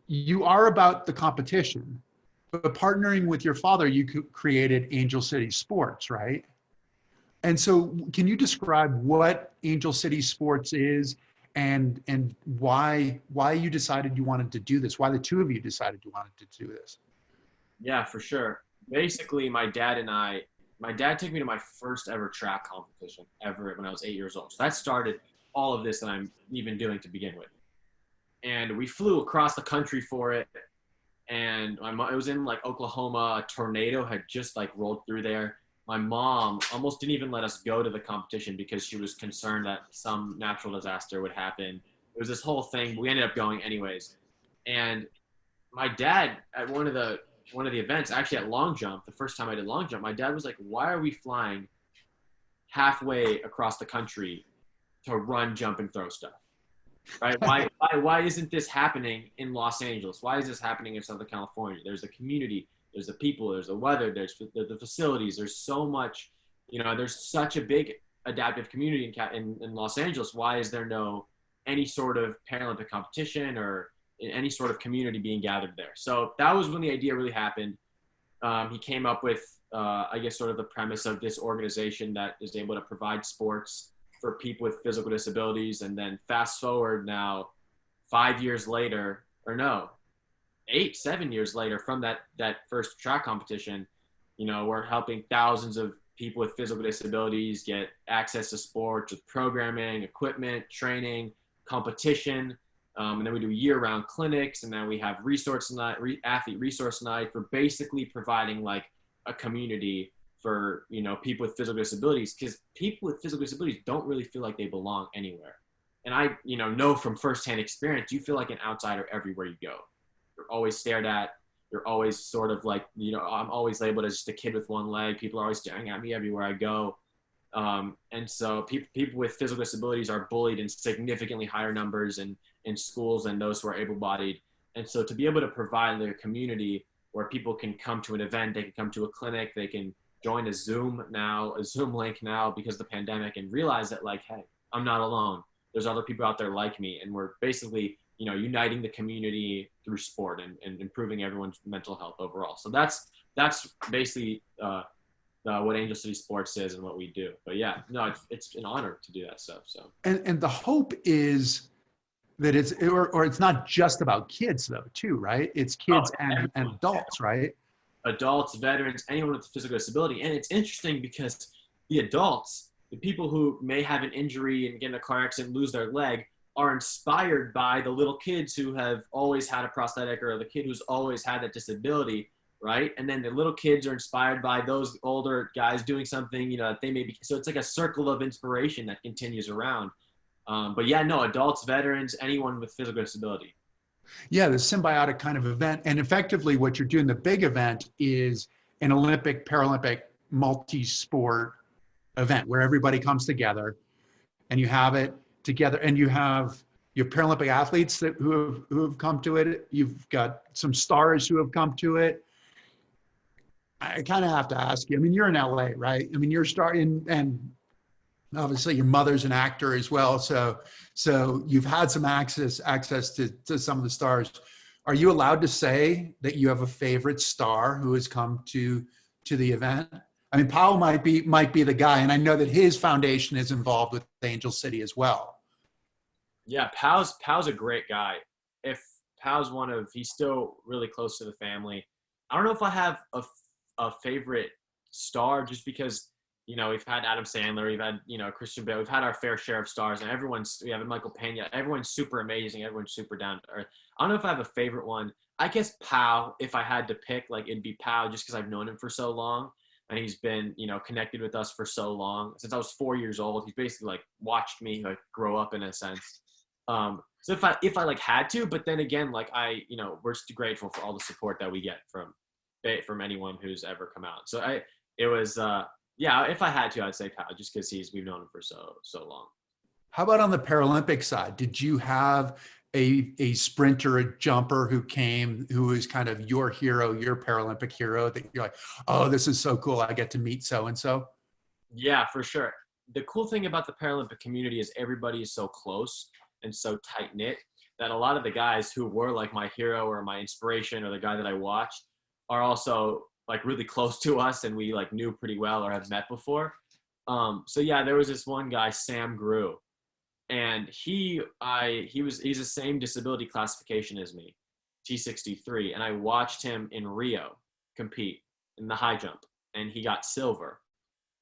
you are about the competition, but partnering with your father, you created Angel City Sports, right? And so can you describe what Angel City Sports is and why you decided you wanted to do this, why the two of you decided you wanted to do this. Yeah, for sure. Basically, my dad took me to my first ever track competition ever when I was 8 years old. So that started all of this that I'm even doing to begin with. And we flew across the country for it. And it was in like Oklahoma. A tornado had just like rolled through there. My mom almost didn't even let us go to the competition because she was concerned that some natural disaster would happen. It was this whole thing, but we ended up going anyways. And my dad at one of the events, actually at long jump, the first time I did long jump, my dad was like, "Why are we flying halfway across the country to run, jump, and throw stuff? Right? Why isn't this happening in Los Angeles? Why is this happening in Southern California? There's the community, there's the people, there's the weather, there's the facilities. There's so much, there's such a big adaptive community in Los Angeles. Why is there any sort of Paralympic competition or any sort of community being gathered there?" So that was when the idea really happened. He came up with, I guess, sort of the premise of this organization that is able to provide sports for people with physical disabilities. And then fast forward now 5 years later, or no, 7 years later from that first track competition, we're helping thousands of people with physical disabilities get access to sports with programming, equipment, training, competition. And then we do year-round clinics, and then we have athlete resource night for basically providing like a community for, people with physical disabilities, because people with physical disabilities don't really feel like they belong anywhere. And I, know from firsthand experience, you feel like an outsider everywhere you go. You're always stared at. You're always sort of like, I'm always labeled as just a kid with one leg. People are always staring at me everywhere I go. And so people with physical disabilities are bullied in significantly higher numbers in schools than those who are able-bodied. And so to be able to provide a community where people can come to an event, they can come to a clinic, they can join a Zoom link now because of the pandemic, and realize that like, hey, I'm not alone. There's other people out there like me. And we're basically, uniting the community through sport and improving everyone's mental health overall. So that's basically what Angel City Sports is and what we do. But yeah, no, it's an honor to do that stuff. So and the hope is that it's not just about kids though too, right? It's kids and adults, right? Adults, veterans, anyone with a physical disability. And it's interesting because the adults, the people who may have an injury and get in a car accident, lose their leg, are inspired by the little kids who have always had a prosthetic, or the kid who's always had that disability, right? And then the little kids are inspired by those older guys doing something, that they may be. So it's like a circle of inspiration that continues around. But yeah, no, adults, veterans, anyone with physical disability. Yeah, the symbiotic kind of event. And effectively what you're doing, the big event is an Olympic, Paralympic, multi-sport event where everybody comes together and you have it together, and you have your Paralympic athletes who have come to it. You've got some stars who have come to it. I kind of have to ask you, I mean, you're in LA, right? I mean, you're starting, and obviously your mother's an actor as well. So you've had some access to some of the stars. Are you allowed to say that you have a favorite star who has come to the event? I mean, Powell might be the guy, and I know that his foundation is involved with Angel City as well. Yeah, Powell's a great guy. If Powell's he's still really close to the family. I don't know if I have a favorite star, just because, we've had Adam Sandler, we've had, Christian Bale, we've had our fair share of stars, and we have Michael Pena. Everyone's super amazing. Everyone's super down to earth. I don't know if I have a favorite one. I guess Powell, if I had to pick, it'd be Powell, just because I've known him for so long. And he's been, connected with us for so long. Since I was 4 years old, he's basically watched me grow up in a sense. So if I had to, but then again, we're just grateful for all the support that we get from anyone who's ever come out. So if I had to, I'd say Powell, just because we've known him for so long. How about on the Paralympic side? Did you have a sprinter, a jumper who was kind of your hero, your Paralympic hero, that you're like, oh, this is so cool, I get to meet so-and-so? Yeah, for sure. The cool thing about the Paralympic community is everybody is so close and so tight-knit that a lot of the guys who were my hero or my inspiration or the guy that I watched are also really close to us, and we knew pretty well or have met before. So yeah, there was this one guy, Sam Grew, and he's the same disability classification as me, T63, and I watched him in Rio compete in the high jump, and he got silver.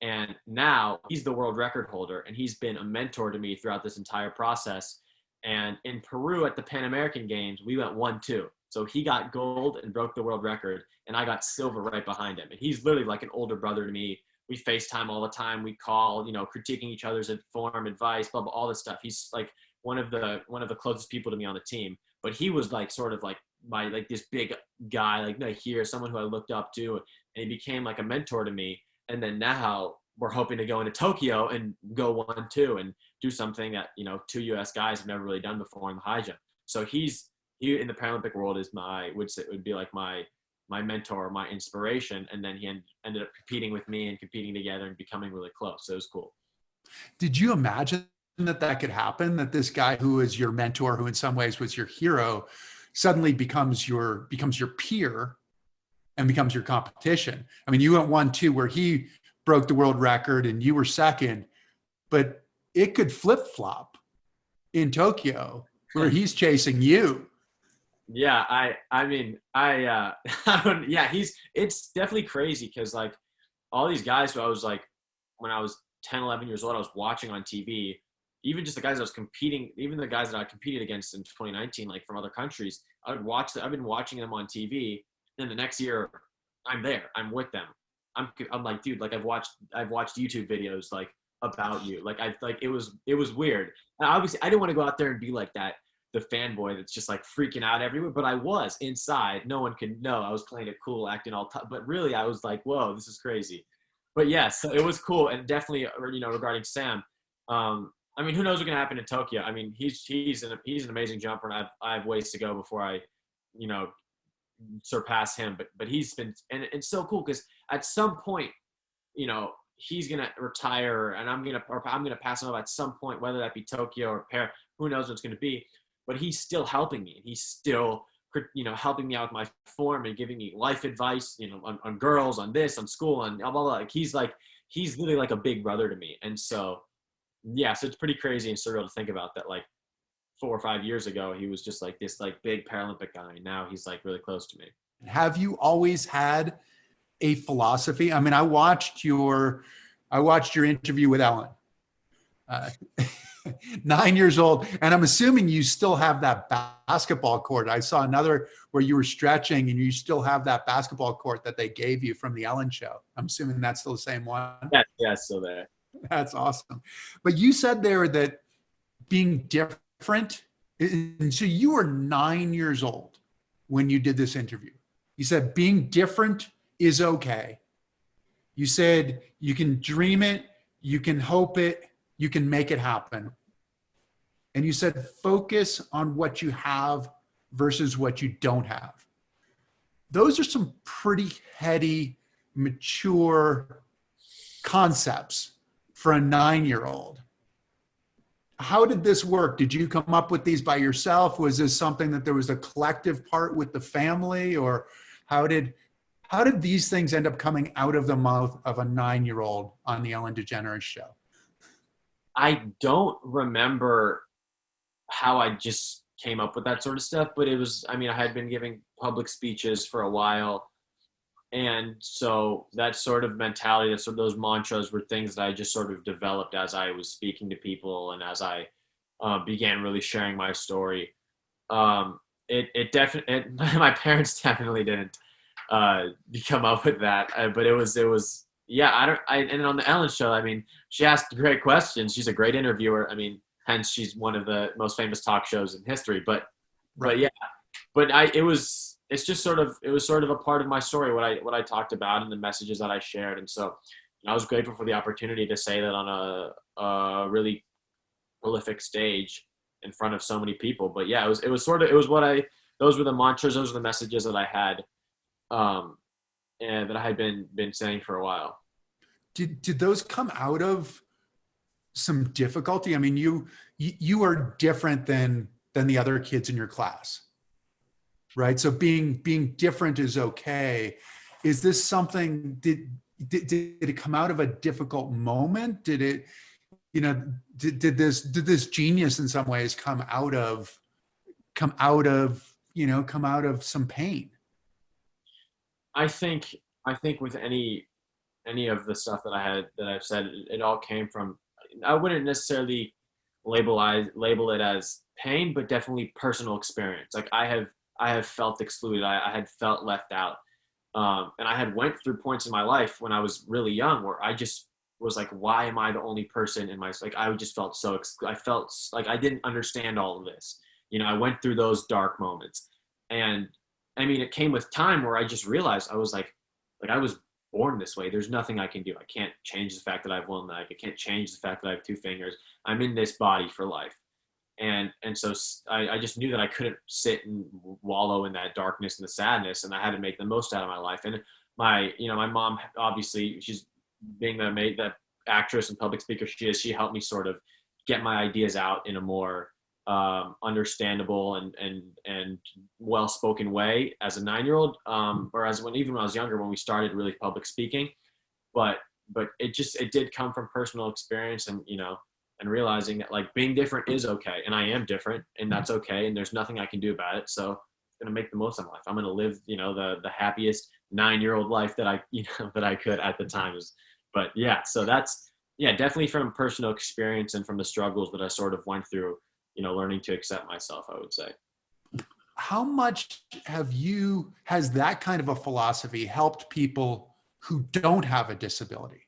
And now he's the world record holder, and he's been a mentor to me throughout this entire process. And in Peru at the Pan American Games, we went 1-2. So he got gold and broke the world record, and I got silver right behind him. And he's literally like an older brother to me. We FaceTime all the time. We call, critiquing each other's form, advice, blah, blah, all this stuff. He's like one of the closest people to me on the team. But he was like sort of like my like this big guy, like here, someone who I looked up to, and he became like a mentor to me. And then now we're hoping to go into Tokyo and go 1-2 and do something that, 2 U.S. guys have never really done before in the high jump. So he in the Paralympic world is would be like my mentor, my inspiration. And then he ended up competing with me and competing together and becoming really close. So it was cool. Did you imagine that could happen? That this guy who is your mentor, who in some ways was your hero, suddenly becomes your peer and becomes your competition? I mean, you went 1-2 where he broke the world record and you were second, but it could flip-flop in Tokyo where he's chasing you. Yeah, it's definitely crazy because like all these guys who I was like, when I was 10, 11 years old, I was watching on TV, even just the guys I was competing, even the guys that I competed against in 2019, like from other countries, I've been watching them on TV. Then the next year I'm there, I'm with them. I'm like, dude, like I've watched YouTube videos like about you. Like it was weird. And obviously I didn't want to go out there and be like that, the fanboy that's just like freaking out everywhere, but I was inside. No one could know. I was playing it cool, acting all tough, but really I was like, whoa, this is crazy. But yeah, so it was cool. And definitely, regarding Sam, I mean, who knows what's going to happen in Tokyo? I mean, he's an amazing jumper, and I have ways to go before I, surpass him. But he's been, and it's so cool because at some point, he's going to retire, and I'm going to pass him up at some point, whether that be Tokyo or Paris. Who knows what's going to be? But he's still helping me. He's still, helping me out with my form and giving me life advice, on girls, on this, on school, on blah, blah, blah. Like he's literally like a big brother to me. And so, yeah, so it's pretty crazy and surreal to think about that. Like 4 or 5 years ago, he was just like this like big Paralympic guy. And now he's like really close to me. Have you always had a philosophy? I mean, I watched your interview with Ellen, 9 years old. And I'm assuming you still have that basketball court. I saw another where you were stretching and you still have that basketball court that they gave you from the Ellen show. I'm assuming that's still the same one. Yeah, it's still there. That's awesome. But you said there that being different, and so you were 9 years old when you did this interview. You said being different is okay. You said you can dream it, you can hope it, you can make it happen. And you said focus on what you have versus what you don't have. Those are some pretty heady, mature concepts for a 9-year-old. How did this work? Did you come up with these by yourself? Was this something that there was a collective part with the family, or how did these things end up coming out of the mouth of a 9-year-old on the Ellen DeGeneres show? I don't remember how I just came up with that sort of stuff, but it was, I mean, I had been giving public speeches for a while. And so that sort of mentality, that sort of those mantras were things that I just sort of developed as I was speaking to people and as I began really sharing my story. It definitely, my parents definitely didn't come up with that, but it was, yeah, and on the Ellen show, I mean, she asked great questions. She's a great interviewer. I mean, hence she's one of the most famous talk shows in history, but yeah, but it was sort of a part of my story, what I talked about and the messages that I shared. And so I was grateful for the opportunity to say that on a really prolific stage in front of so many people. But yeah, those were the mantras, those were the messages that I had, and that I had been saying for a while. Did those come out of some difficulty? I mean, you are different than the other kids in your class, right? So being different is okay. Is this something, did it come out of a difficult moment? Did it, you know, did this genius in some ways come out of some pain? I think with any of the stuff that I've said, it all came from, I wouldn't necessarily label it as pain, but definitely personal experience. Like I have felt excluded. I had felt left out. And I had went through points in my life when I was really young where I just was like, why am I the only person in my, like, I just felt I felt like I didn't understand all of this. I went through those dark moments. And I mean, it came with time where I just realized I was like I was born this way. There's nothing I can do. I can't change the fact that I have one leg. I can't change the fact that I have two fingers. I'm in this body for life. And so I just knew that I couldn't sit and wallow in that darkness and the sadness, and I had to make the most out of my life. And my mom, obviously, she's being the actress and public speaker she is, she helped me sort of get my ideas out in a more understandable and well-spoken way as a 9-year-old, or even when I was younger, when we started really public speaking. But it did come from personal experience, and realizing that like being different is okay, and I am different, and that's okay, and there's nothing I can do about it. So I'm gonna make the most of my life. I'm gonna live, the happiest 9-year-old life that I could at the time. But yeah, so that's definitely from personal experience and from the struggles that I sort of went through, learning to accept myself, I would say. How much has that kind of a philosophy helped people who don't have a disability?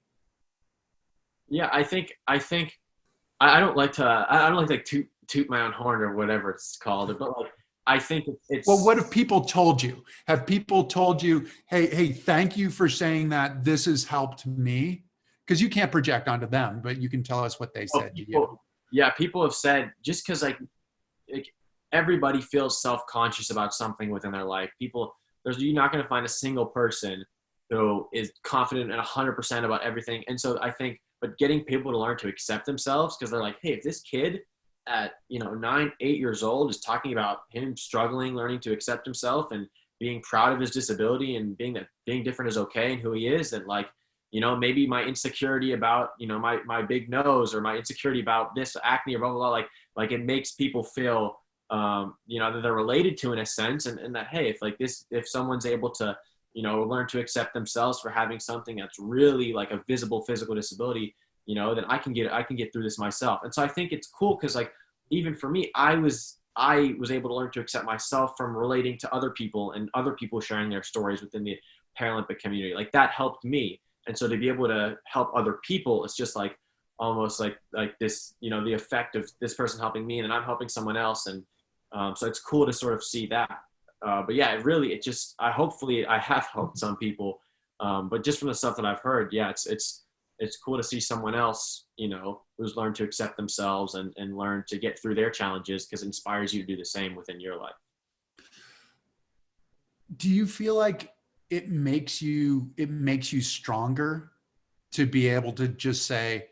Yeah, I think I don't like to toot my own horn or whatever it's called, but like I think it's. Well, what have people told you? Have people told you, hey, thank you for saying that. This has helped me? Because you can't project onto them, but you can tell us what they said to you. Yeah, people have said, just because like everybody feels self-conscious about something within their life. You're not going to find a single person who is confident and 100% about everything. And so I think, but getting people to learn to accept themselves, because they're like, hey, if this kid at 9, 8 years old is talking about him struggling, learning to accept himself and being proud of his disability and being different is okay and who he is, then like, maybe my insecurity about, my big nose, or my insecurity about this acne or blah, blah, blah, like it makes people feel, that they're related to in a sense. And that, hey, if someone's able to, learn to accept themselves for having something that's really like a visible physical disability, then I can get through this myself. And so I think it's cool because like, even for me, I was able to learn to accept myself from relating to other people and other people sharing their stories within the Paralympic community. Like that helped me. And so to be able to help other people, it's just like almost like this, the effect of this person helping me and I'm helping someone else. And so it's cool to sort of see that. But yeah, hopefully I have helped some people. But just from the stuff that I've heard, yeah, it's cool to see someone else, who's learned to accept themselves and learn to get through their challenges, because it inspires you to do the same within your life. Do you feel like it makes you stronger to be able to just say,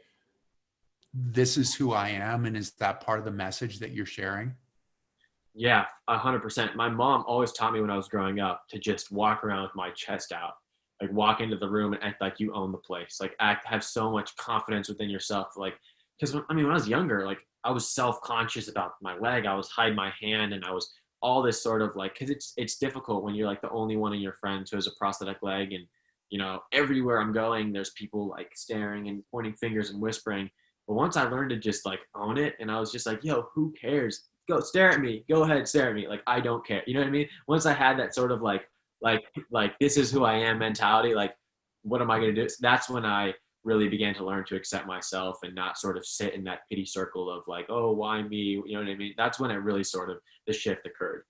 this is who I am? And is that part of the message that you're sharing? Yeah, 100%. My mom always taught me when I was growing up to just walk around with my chest out, like walk into the room and act like you own the place, like have so much confidence within yourself. Like, because when I was younger, like I was self-conscious about my leg. I was hide my hand, and I was all this sort of like, because it's difficult when you're like the only one of your friends who has a prosthetic leg, and everywhere I'm going, there's people like staring and pointing fingers and whispering. But once I learned to just like own it, and I was just like, yo, who cares? Go stare at me. Go ahead, stare at me. Like, I don't care. You know what I mean? Once I had that sort of like this is who I am mentality, like, what am I going to do? So that's when I really began to learn to accept myself and not sort of sit in that pity circle of like, oh, why me? You know what I mean? That's when it really sort of, the shift occurred.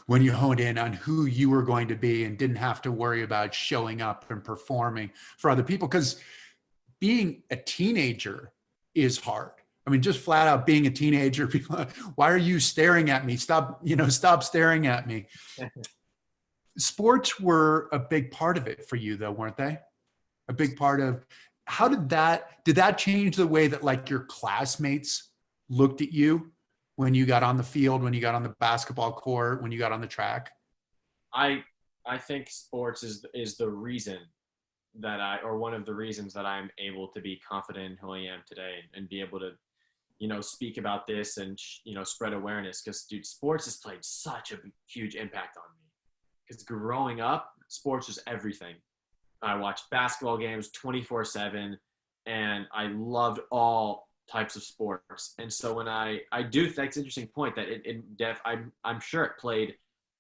When you honed in on who you were going to be and didn't have to worry about showing up and performing for other people. Because being a teenager is hard. I mean, just flat out being a teenager, people, why are you staring at me? Stop staring at me. Sports were a big part of it for you though, weren't they? A big part of, how did that change the way that like your classmates looked at you when you got on the field, when you got on the basketball court, when you got on the track? I think sports is the reason or one of the reasons that I'm able to be confident in who I am today and be able to, speak about this and, spread awareness. Because, dude, sports has played such a huge impact on me. Because growing up, sports was everything. I watched basketball games 24/7, and I loved all types of sports. And so when I do think it's an interesting point that I'm sure it played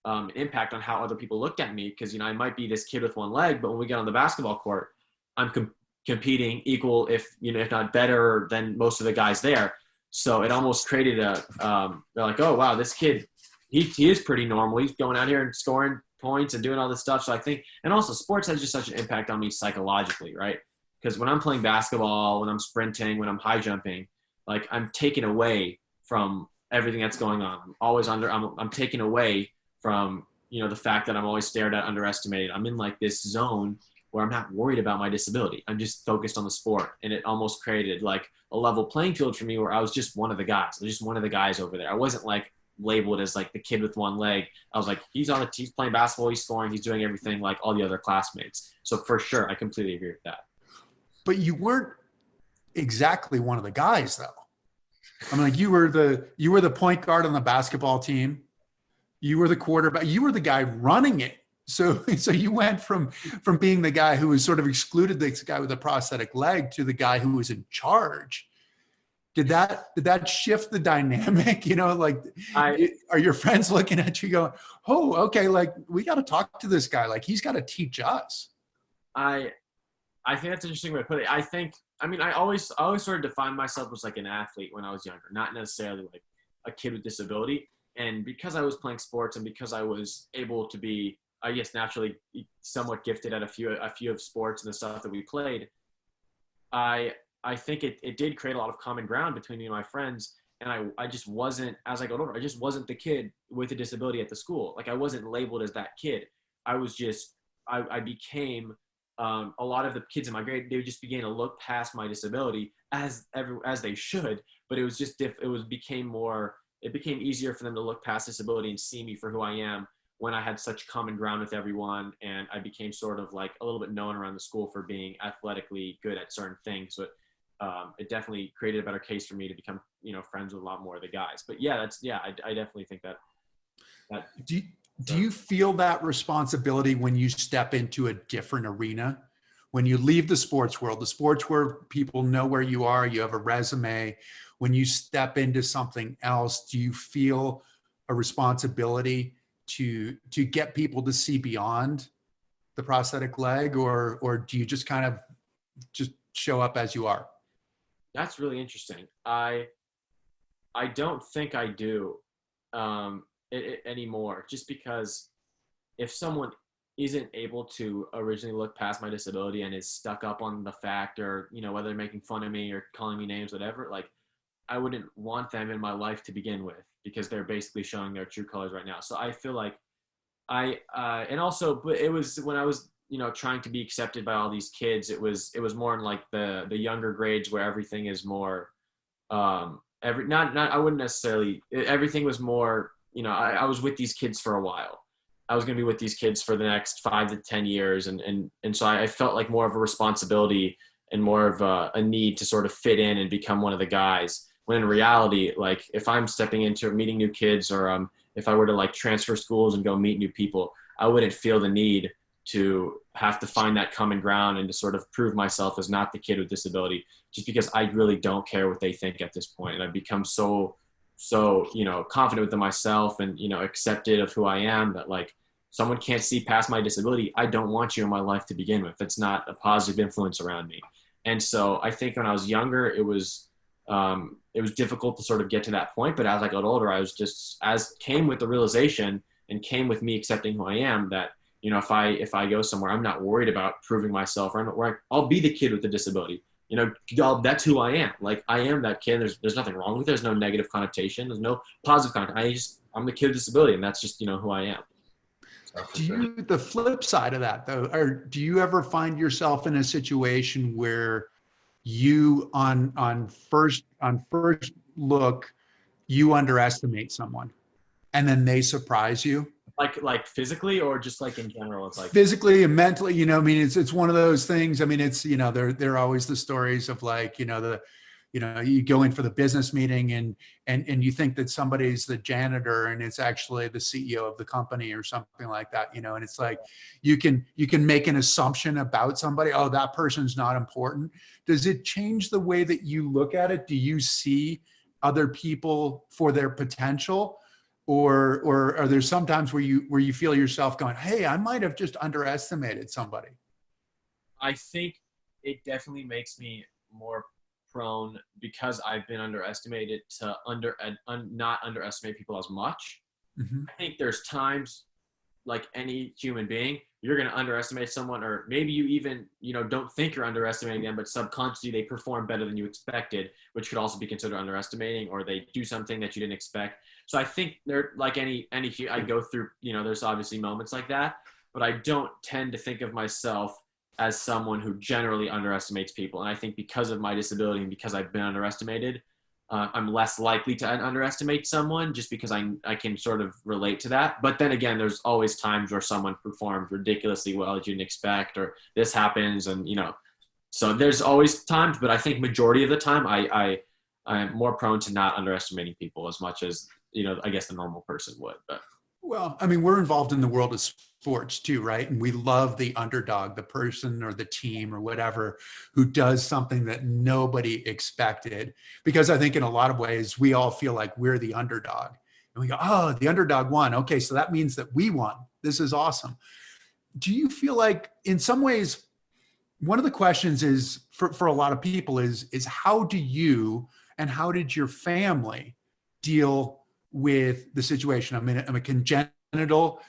an impact on how other people looked at me, because I might be this kid with one leg, but when we get on the basketball court, I'm competing equal, if not better than most of the guys there. So it almost created they're like, oh wow, this kid, he is pretty normal. He's going out here and scoring points and doing all this stuff. So I think, and also sports has just such an impact on me psychologically, right? Because when I'm playing basketball, when I'm sprinting, when I'm high jumping, like I'm taken away from everything that's going on. I'm taken away from, the fact that I'm always stared at, underestimated. I'm in like this zone where I'm not worried about my disability. I'm just focused on the sport. And it almost created like a level playing field for me where I was just one of the guys. I was just one of the guys over there. I wasn't like labeled as like the kid with one leg. I was like, he's playing basketball, he's scoring, he's doing everything like all the other classmates. So for sure, I completely agree with that. But you weren't exactly one of the guys though. I mean, like you were the point guard on the basketball team. You were the quarterback. You were the guy running it. So you went from being the guy who was sort of excluded, this guy with a prosthetic leg, to the guy who was in charge. Did that shift the dynamic? Are your friends looking at you going, oh, okay, like we got to talk to this guy. Like he's got to teach us. I think that's an interesting way to put it. I always sort of defined myself as like an athlete when I was younger, not necessarily like a kid with disability. And because I was playing sports and because I was able to be, I guess, naturally somewhat gifted at a few of sports and the stuff that we played, I think it did create a lot of common ground between me and my friends. And I just wasn't, as I got older, I just wasn't the kid with a disability at the school. Like I wasn't labeled as that kid. I was just, I became, a lot of the kids in my grade, they just began to look past my disability as they should, but it was just, it became easier for them to look past disability and see me for who I am when I had such common ground with everyone. And I became sort of like a little bit known around the school for being athletically good at certain things. So it definitely created a better case for me to become, friends with a lot more of the guys. But yeah, I definitely think that. Do you feel that responsibility when you step into a different arena? When you leave the sports world people know where you are, you have a resume. When you step into something else, do you feel a responsibility to get people to see beyond the prosthetic leg, or do you just kind of just show up as you are? That's really interesting. I don't think I do anymore, just because if someone isn't able to originally look past my disability and is stuck up on the fact, or whether they're making fun of me or calling me names, whatever, like I wouldn't want them in my life to begin with, because they're basically showing their true colors right now. So I feel like and also, but it was when I was trying to be accepted by all these kids, it was more in like the younger grades where everything is more I wouldn't necessarily, everything was more, I was with these kids for a while. I was going to be with these kids for the next 5 to 10 years. And so I felt like more of a responsibility and more of a need to sort of fit in and become one of the guys. When in reality, like if I'm stepping into meeting new kids, or if I were to like transfer schools and go meet new people, I wouldn't feel the need to have to find that common ground and to sort of prove myself as not the kid with disability, just because I really don't care what they think at this point. And I've become so confident within myself and, accepted of who I am, that like someone can't see past my disability. I don't want you in my life to begin with. That's not a positive influence around me. And so I think when I was younger, it was difficult to sort of get to that point. But as I got older, I was just, came with the realization and came with me accepting who I am, that, if I go somewhere, I'm not worried about proving myself, or I'm not worried. I'll be the kid with the disability. That's who I am. Like I am that kid. There's nothing wrong with it. There's no negative connotation. There's no positive connotation. I'm the kid with disability, and that's just, who I am. So the flip side of that though, or do you ever find yourself in a situation where you on first look, you underestimate someone and then they surprise you? Like physically or just like in general? It's like, physically and mentally, you know, I mean, it's one of those things. I mean, it's, you know, there are always the stories of like, you know, you go in for the business meeting and you think that somebody's the janitor and it's actually the CEO of the company or something like that, you know, and it's like, you can make an assumption about somebody. Oh, that person's not important. Does it change the way that you look at it? Do you see other people for their potential? Or are there sometimes where you feel yourself going, hey, I might have just underestimated somebody? I think it definitely makes me more prone because I've been underestimated to not underestimate people as much. Hmm. I think there's times, like any human being, you're going to underestimate someone, or maybe you even, don't think you're underestimating them, but subconsciously they perform better than you expected, which could also be considered underestimating, or they do something that you didn't expect. So I think they're like any, I go through, there's obviously moments like that, but I don't tend to think of myself as someone who generally underestimates people. And I think because of my disability and because I've been underestimated, I'm less likely to underestimate someone just because I can sort of relate to that. But then again, there's always times where someone performs ridiculously well that you didn't expect, or this happens, and so there's always times. But I think majority of the time, I'm more prone to not underestimating people as much as I guess the normal person would. But Well, I mean, we're involved in the world of sports too, right? And we love the underdog, the person or the team or whatever who does something that nobody expected. Because I think in a lot of ways, we all feel like we're the underdog. And we go, oh, the underdog won. Okay, so that means that we won. This is awesome. Do you feel like in some ways, one of the questions is for a lot of people is how do you and how did your family deal with the situation? I mean, a congenital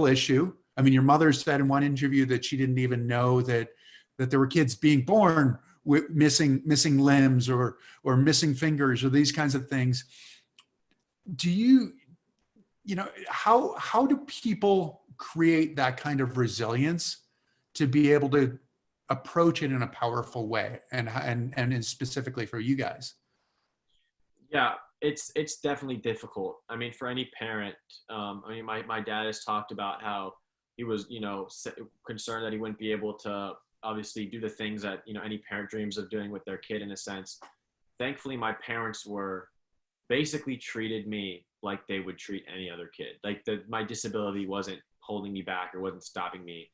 issue. I mean, your mother said in one interview that she didn't even know that there were kids being born with missing limbs or missing fingers or these kinds of things. Do how do people create that kind of resilience to be able to approach it in a powerful way and specifically for you guys? yeah, it's definitely difficult. I mean, for any parent, my dad has talked about how he was, concerned that he wouldn't be able to obviously do the things that, any parent dreams of doing with their kid in a sense. Thankfully, my parents were basically treated me like they would treat any other kid. Like my disability wasn't holding me back or wasn't stopping me.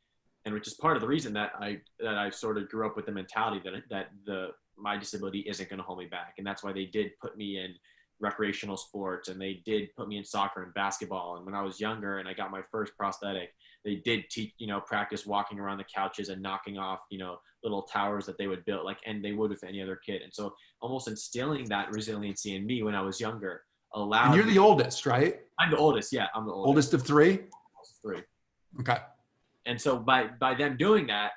And which is part of the reason that I sort of grew up with the mentality that my disability isn't going to hold me back. And that's why they did put me in recreational sports, and they did put me in soccer and basketball. And when I was younger and I got my first prosthetic, they did teach, practice walking around the couches and knocking off, little towers that they would build, and they would with any other kid. And so almost instilling that resiliency in me when I was younger allowed. And you're the oldest, right? I'm the oldest. Yeah, I'm the Oldest of three? Three. Okay. And so by them doing that,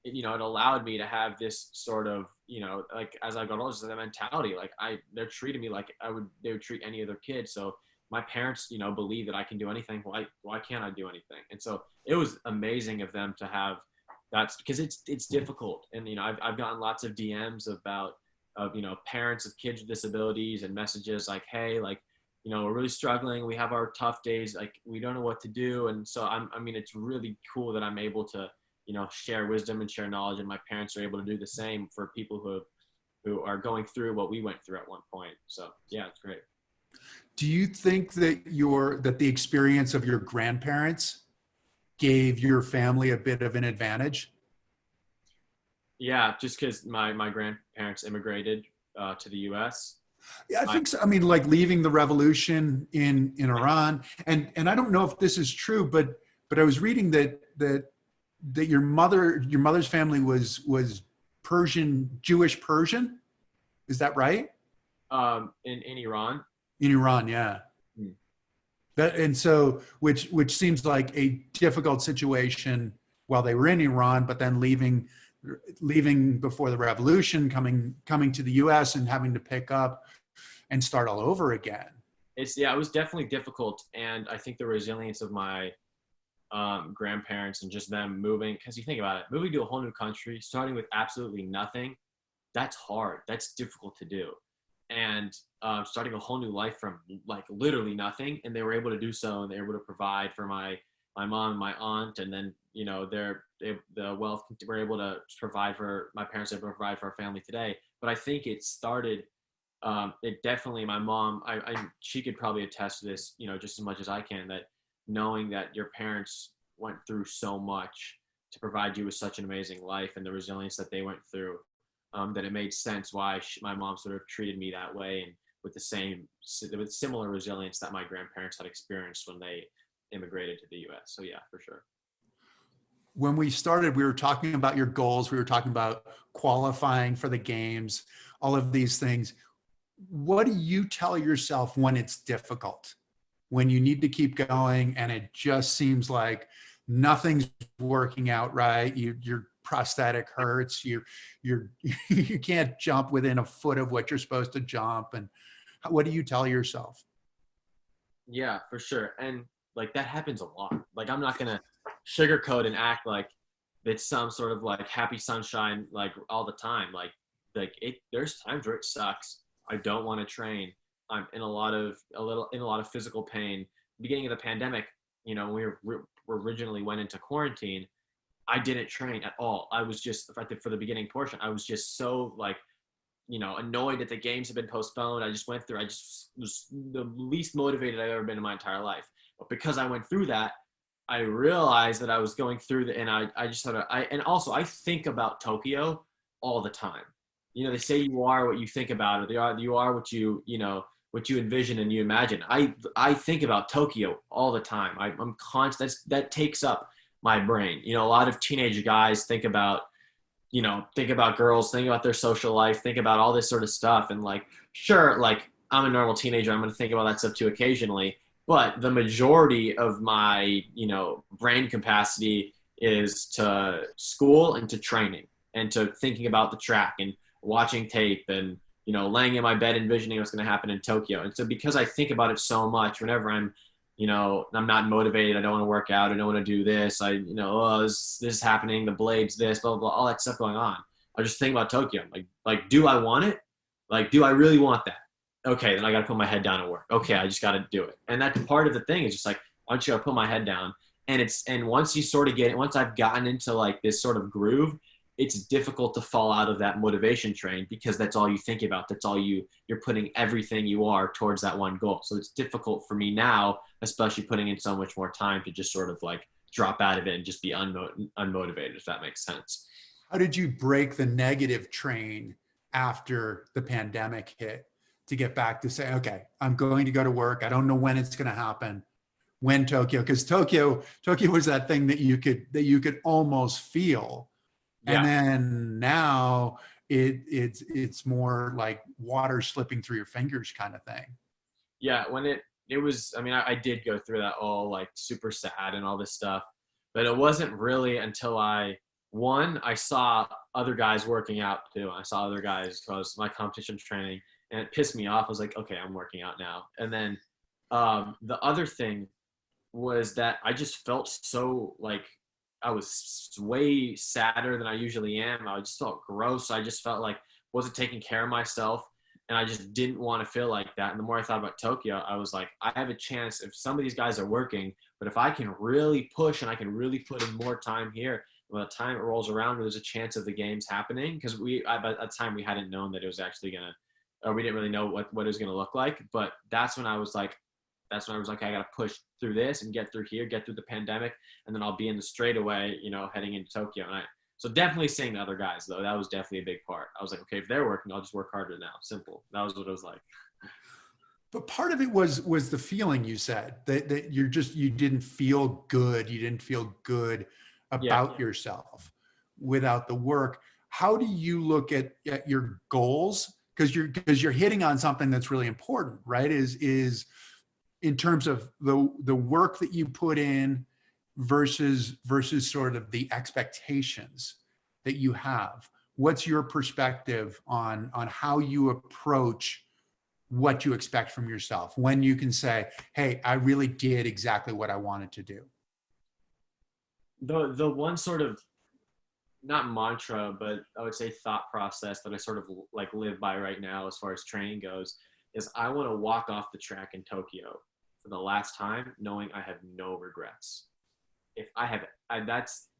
it allowed me to have this sort of, like as I got older, the mentality, like they're treating me like they would treat any other kid. So my parents, believe that I can do anything. Why can't I do anything? And so it was amazing of them to have that, because it's difficult. And, I've gotten lots of DMs of parents of kids with disabilities and messages like, hey, like, we're really struggling. We have our tough days. Like, we don't know what to do. And so it's really cool that I'm able to, share wisdom and share knowledge, and my parents are able to do the same for people who are going through what we went through at one point. So yeah, it's great. Do you think that the experience of your grandparents gave your family a bit of an advantage? Yeah, just because my grandparents immigrated to the U.S. Yeah, I think so. I mean, like leaving the revolution in Iran, and I don't know if this is true, but I was reading that your mother's family was Persian, Jewish Persian. Is that right? In Iran. In Iran, yeah. Hmm. That, and so which seems like a difficult situation while they were in Iran, but then leaving before the revolution, coming to the US and having to pick up and start all over again. It was definitely difficult. And I think the resilience of my grandparents and just them moving, because you think about it, moving to a whole new country, starting with absolutely nothing, that's hard. That's difficult to do. and starting a whole new life from like literally nothing. And they were able to do so, and they were able to provide for my mom and my aunt, and then the wealth were able to provide for my parents, able to provide for our family today. But I think it started. It definitely, my mom, she could probably attest to this, just as much as I can, that knowing that your parents went through so much to provide you with such an amazing life, and the resilience that they went through, that it made sense why my mom sort of treated me that way, and with similar resilience that my grandparents had experienced when they immigrated to the U.S. So yeah, for sure. When we started, we were talking about your goals. We were talking about qualifying for the games, all of these things. What do you tell yourself when it's difficult, when you need to keep going and it just seems like nothing's working out right? Your prosthetic hurts. You can't jump within a foot of what you're supposed to jump. And what do you tell yourself? Yeah, for sure. And like that happens a lot. Like I'm not gonna sugarcoat and act like it's some sort of like happy sunshine like all the time. Like there's times where it sucks. I don't want to train. I'm in a lot of physical pain. Beginning of the pandemic, when we originally went into quarantine, I didn't train at all. I was just, for the beginning portion, I was just so like, annoyed that the games had been postponed. I just was the least motivated I've ever been in my entire life. But because I went through that, I realized that I was going through and I just had and also I think about Tokyo all the time. They say you are what you think about it. You are what you envision and you imagine. I think about Tokyo all the time. I'm constant. That takes up my brain. A lot of teenage guys think about girls, think about their social life, think about all this sort of stuff. And like, sure, like I'm a normal teenager. I'm going to think about that stuff too occasionally. But the majority of my, brain capacity is to school and to training and to thinking about the track and watching tape and, laying in my bed envisioning what's going to happen in Tokyo. And so because I think about it so much, whenever I'm not motivated, I don't want to work out, I don't want to do this, this is happening, the blades, this, blah, blah, blah, all that stuff going on. I just think about Tokyo. Like, do I want it? Like, do I really want that? Okay, then I got to put my head down and work. Okay, I just got to do it. And that's part of the thing is just like, I just got to put my head down. And once you sort of once I've gotten into like this sort of groove, it's difficult to fall out of that motivation train because that's all you think about. That's all you're putting everything you are towards that one goal. So it's difficult for me now, especially putting in so much more time, to just sort of like drop out of it and just be unmotivated, if that makes sense. How did you break the negative train after the pandemic hit to get back to say, okay, I'm going to go to work. I don't know when it's going to happen. When Tokyo, because Tokyo was that thing that you could almost feel. Yeah. And then now it's more like water slipping through your fingers kind of thing. Yeah, when it was, I did go through that all like super sad and all this stuff, but it wasn't really until I saw other guys working out too. I saw other guys because my competition training, and it pissed me off. I was like, okay, I'm working out now. And then the other thing was that I just felt so like I was way sadder than I usually am. I just felt gross. I just felt like wasn't taking care of myself, and I just didn't want to feel like that. And the more I thought about Tokyo, I was like, I have a chance if some of these guys are working, but if I can really push and I can really put in more time here, by the time it rolls around, there's a chance of the games happening. Because by that time we hadn't known that it was actually we didn't really know what it was gonna look like. But that's when I was like, I got to push through this and get through the pandemic, and then I'll be in the straightaway, heading into Tokyo. And so definitely seeing the other guys though, that was definitely a big part. I was like, okay, if they're working, I'll just work harder now. Simple. That was what it was like. But part of it was the feeling you said that you didn't feel good. You didn't feel good about yourself without the work. How do you look at your goals? Because you're hitting on something that's really important, right? Is in terms of the work that you put in versus sort of the expectations that you have. What's your perspective on how you approach what you expect from yourself when you can say, hey, I really did exactly what I wanted to do? The one sort of not mantra, but I would say thought process that I sort of like live by right now as far as training goes is I want to walk off the track in Tokyo for the last time knowing I have no regrets. If I have,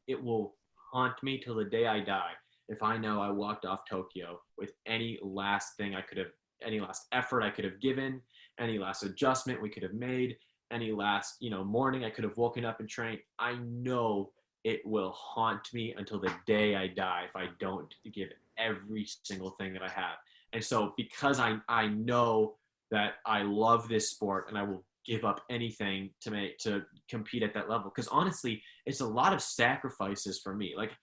it will haunt me till the day I die if I know I walked off Tokyo with any last thing I could have, any last effort I could have given, any last adjustment we could have made, any last, morning I could have woken up and trained. I know it will haunt me until the day I die if I don't give every single thing that I have. And so because I know that I love this sport and I will give up anything to compete at that level. Because honestly, it's a lot of sacrifices for me. Like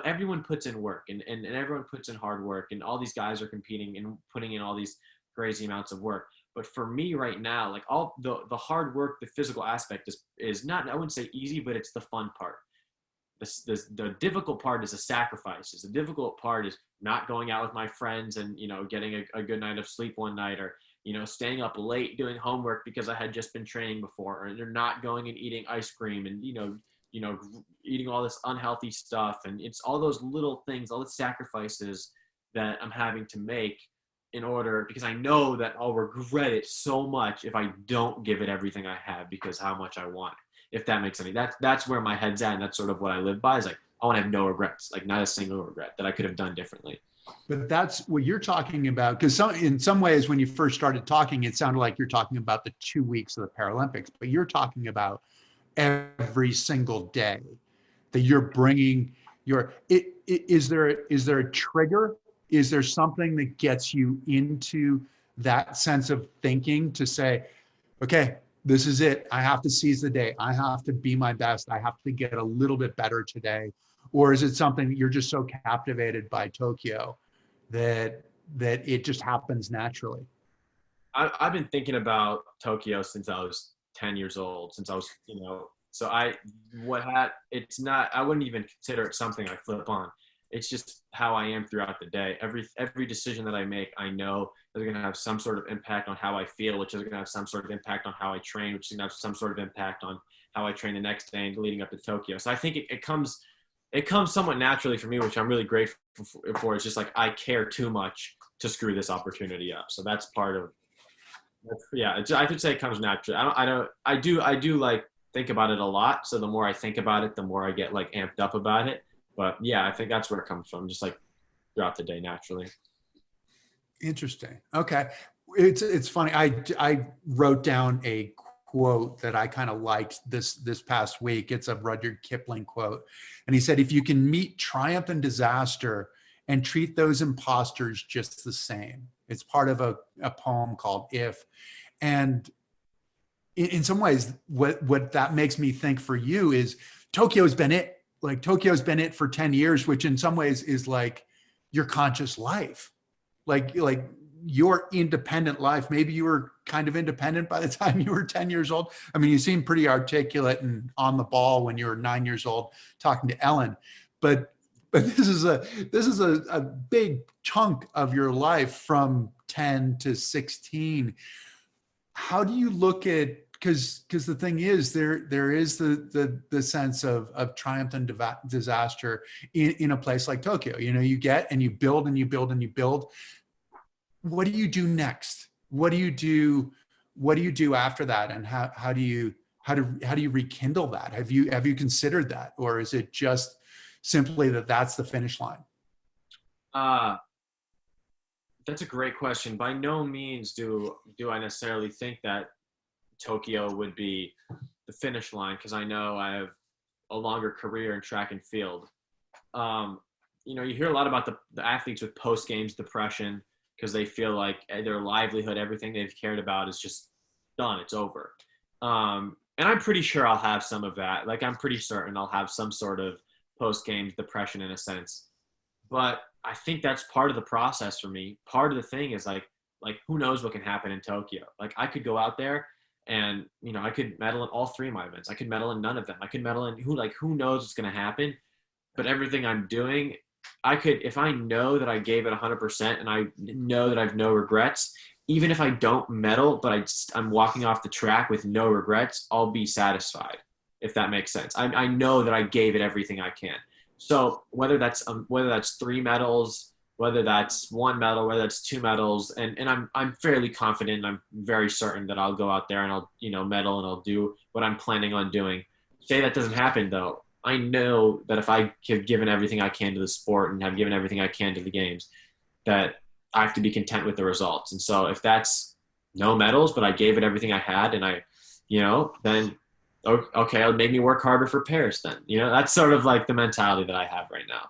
everyone puts in work and everyone puts in hard work, and all these guys are competing and putting in all these crazy amounts of work. But for me right now, like all the hard work, the physical aspect is not, I wouldn't say easy, but it's the fun part. The difficult part is the sacrifices. The difficult part is not going out with my friends and, getting a good night of sleep one night, or, staying up late doing homework because I had just been training before, or they're not going and eating ice cream and, eating all this unhealthy stuff. And it's all those little things, all the sacrifices that I'm having to make in order, because I know that I'll regret it so much if I don't give it everything I have because how much I want. If that makes any, that's where my head's at. And that's sort of what I live by, is like, I want to have no regrets, like not a single regret that I could have done differently. But that's what you're talking about. Because in some ways, when you first started talking, it sounded like you're talking about the 2 weeks of the Paralympics, but you're talking about every single day that you're bringing is there a trigger? Is there something that gets you into that sense of thinking to say, okay, this is it. I have to seize the day. I have to be my best. I have to get a little bit better today. Or is it something that you're just so captivated by Tokyo that it just happens naturally? I've been thinking about Tokyo since I was 10 years old, since I was, so I wouldn't even consider it something I flip on. It's just how I am throughout the day. Every decision that I make, I know is going to have some sort of impact on how I feel, which is going to have some sort of impact on how I train, which is going to have some sort of impact on how I train the next day and leading up to Tokyo. So I think it comes somewhat naturally for me, which I'm really grateful for. It's just like, I care too much to screw this opportunity up. So that's part of, I could say it comes naturally. I do like think about it a lot. So the more I think about it, the more I get like amped up about it. But yeah, I think that's where it comes from, just like throughout the day naturally. Interesting. Okay. It's funny. I wrote down a quote that I kind of liked this past week. It's a Rudyard Kipling quote. And he said, if you can meet triumph and disaster and treat those imposters just the same. It's part of a poem called If. And in some ways, what that makes me think for you is Tokyo's been it. Like Tokyo's been it for 10 years, which in some ways is like your conscious life, like your independent life. Maybe you were kind of independent by the time you were 10 years old. I mean, you seem pretty articulate and on the ball when you were 9 years old talking to Ellen, but this is a big chunk of your life from 10 to 16. How do you look at, because the thing is, there is the sense of triumph and disaster in a place like Tokyo. You get and you build and you build and you build. What do you do next? What do you do after that? And how do you rekindle that? Have you considered that, or is it just simply that's the finish line? That's a great question. By no means do I necessarily think that Tokyo would be the finish line, because I know I have a longer career in track and field. You hear a lot about the athletes with post-games depression because they feel like their livelihood, everything they've cared about is just done. It's over. And I'm pretty sure I'll have some of that. Like, I'm pretty certain I'll have some sort of post-games depression in a sense. But I think that's part of the process for me. Part of the thing is like who knows what can happen in Tokyo. Like, I could go out there and, I could medal in all three of my events. I could medal in none of them. I could medal in who knows what's going to happen. But everything I'm doing, I could, if I know that I gave it 100% and I know that I have no regrets, even if I don't medal, but I'm walking off the track with no regrets, I'll be satisfied, if that makes sense. I know that I gave it everything I can. So whether that's 3 medals, whether that's 1 medal, whether that's 2 medals, and I'm fairly confident, and I'm very certain that I'll go out there and I'll, medal, and I'll do what I'm planning on doing. Say that doesn't happen though. I know that if I have given everything I can to the sport and have given everything I can to the games, that I have to be content with the results. And so if that's no medals, but I gave it everything I had, and then okay, it'll make me work harder for Paris then. That's sort of like the mentality that I have right now.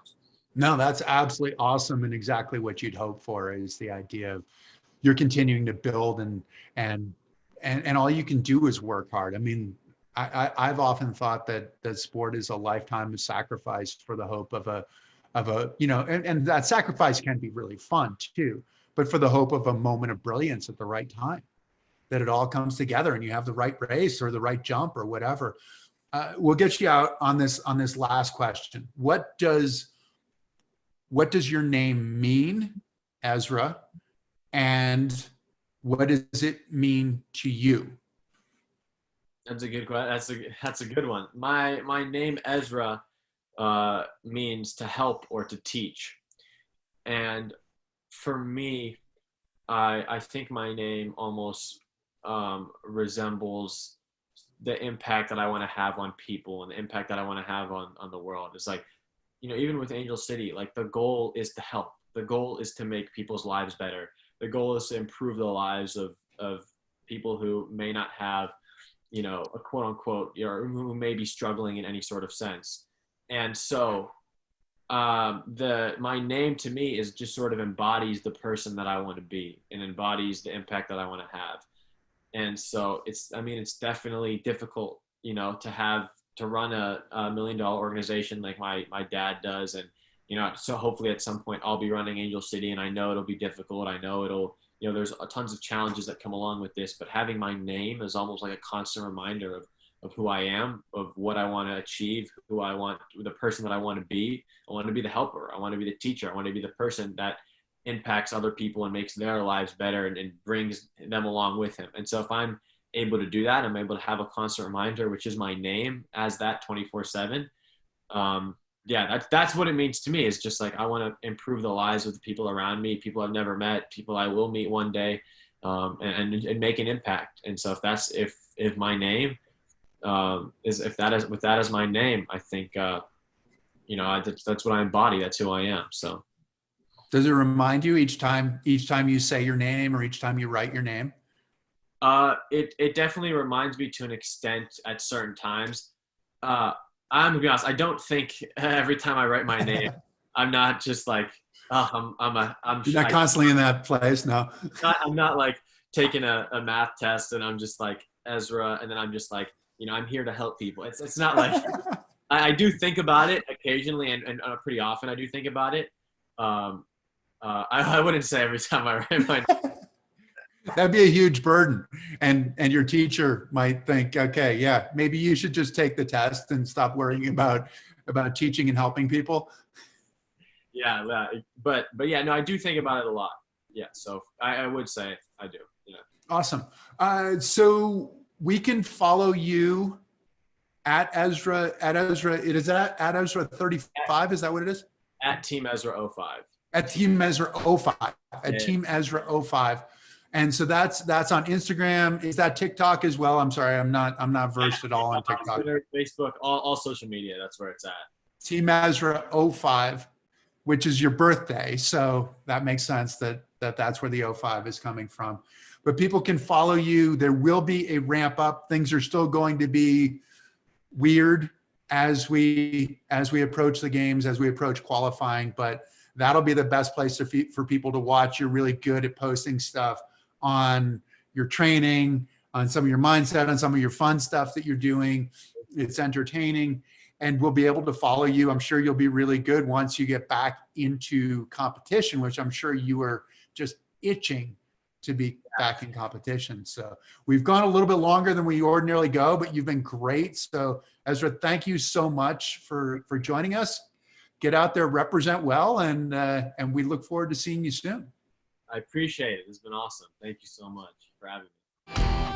No, that's absolutely awesome, and exactly what you'd hope for is the idea of you're continuing to build, and all you can do is work hard. I mean, I've often thought that sport is a lifetime of sacrifice for the hope of a and that sacrifice can be really fun too, but for the hope of a moment of brilliance at the right time, that it all comes together and you have the right race or the right jump or whatever. We'll get you out on this last question. What does your name mean, Ezra, and what does it mean to you? That's a good question. That's a good one. My name Ezra means to help or to teach, and for me, I think my name almost resembles the impact that I want to have on people and the impact that I want to have on the world. It's like, even with Angel City, like the goal is to help. The goal is to make people's lives better. The goal is to improve the lives of people who may not have, a quote unquote, or who may be struggling in any sort of sense. And so my name to me is just sort of embodies the person that I want to be and embodies the impact that I want to have. And so it's definitely difficult, to run a $1 million organization like my dad does. And, so hopefully at some point I'll be running Angel City, and I know it'll be difficult. I know it'll, there's tons of challenges that come along with this, but having my name is almost like a constant reminder of who I am, of what I want to achieve, the person that I want to be. I want to be the helper. I want to be the teacher. I want to be the person that impacts other people and makes their lives better and brings them along with him. And so if I'm able to do that, I'm able to have a constant reminder, which is my name, as that 24/7. That's what it means to me. Is just like, I want to improve the lives of the people around me, people I've never met, people I will meet one day, and make an impact. And so if my name with that as my name, I think that's what I embody. That's who I am. So. Does it remind you each time you say your name or each time you write your name? It definitely reminds me to an extent at certain times. I'm gonna be honest, I don't think every time I write my name, I'm not just like, oh, You're not constantly in that place, no. I'm not like taking a math test and I'm just like Ezra, and then I'm just like, I'm here to help people. It's not like I do think about it occasionally and pretty often I do think about it. I wouldn't say every time I write my name. That'd be a huge burden. And your teacher might think, okay, yeah, maybe you should just take the test and stop worrying about teaching and helping people. Yeah. But yeah, no, I do think about it a lot. Yeah. So I would say I do. Yeah. Awesome. So we can follow you at Ezra. It is at Ezra 35. Is that what it is? At Team Ezra 05. At Team Ezra 05. At Team Ezra 05. And so that's on Instagram. Is that TikTok as well? I'm sorry, I'm not versed at all on TikTok. Twitter, Facebook, all social media. That's where it's at. Team Ezra 05, which is your birthday. So that makes sense that's where the 05 is coming from. But people can follow you. There will be a ramp up. Things are still going to be weird as we approach the games, as we approach qualifying, but that'll be the best place for people to watch. You're really good at posting stuff on your training, on some of your mindset, on some of your fun stuff that you're doing. It's entertaining, and we'll be able to follow you. I'm sure you'll be really good once you get back into competition, which I'm sure you are just itching to be back in competition. So we've gone a little bit longer than we ordinarily go, but you've been great. So Ezra, thank you so much for joining us. Get out there, represent well, and we look forward to seeing you soon. I appreciate it. It's been awesome. Thank you so much for having me.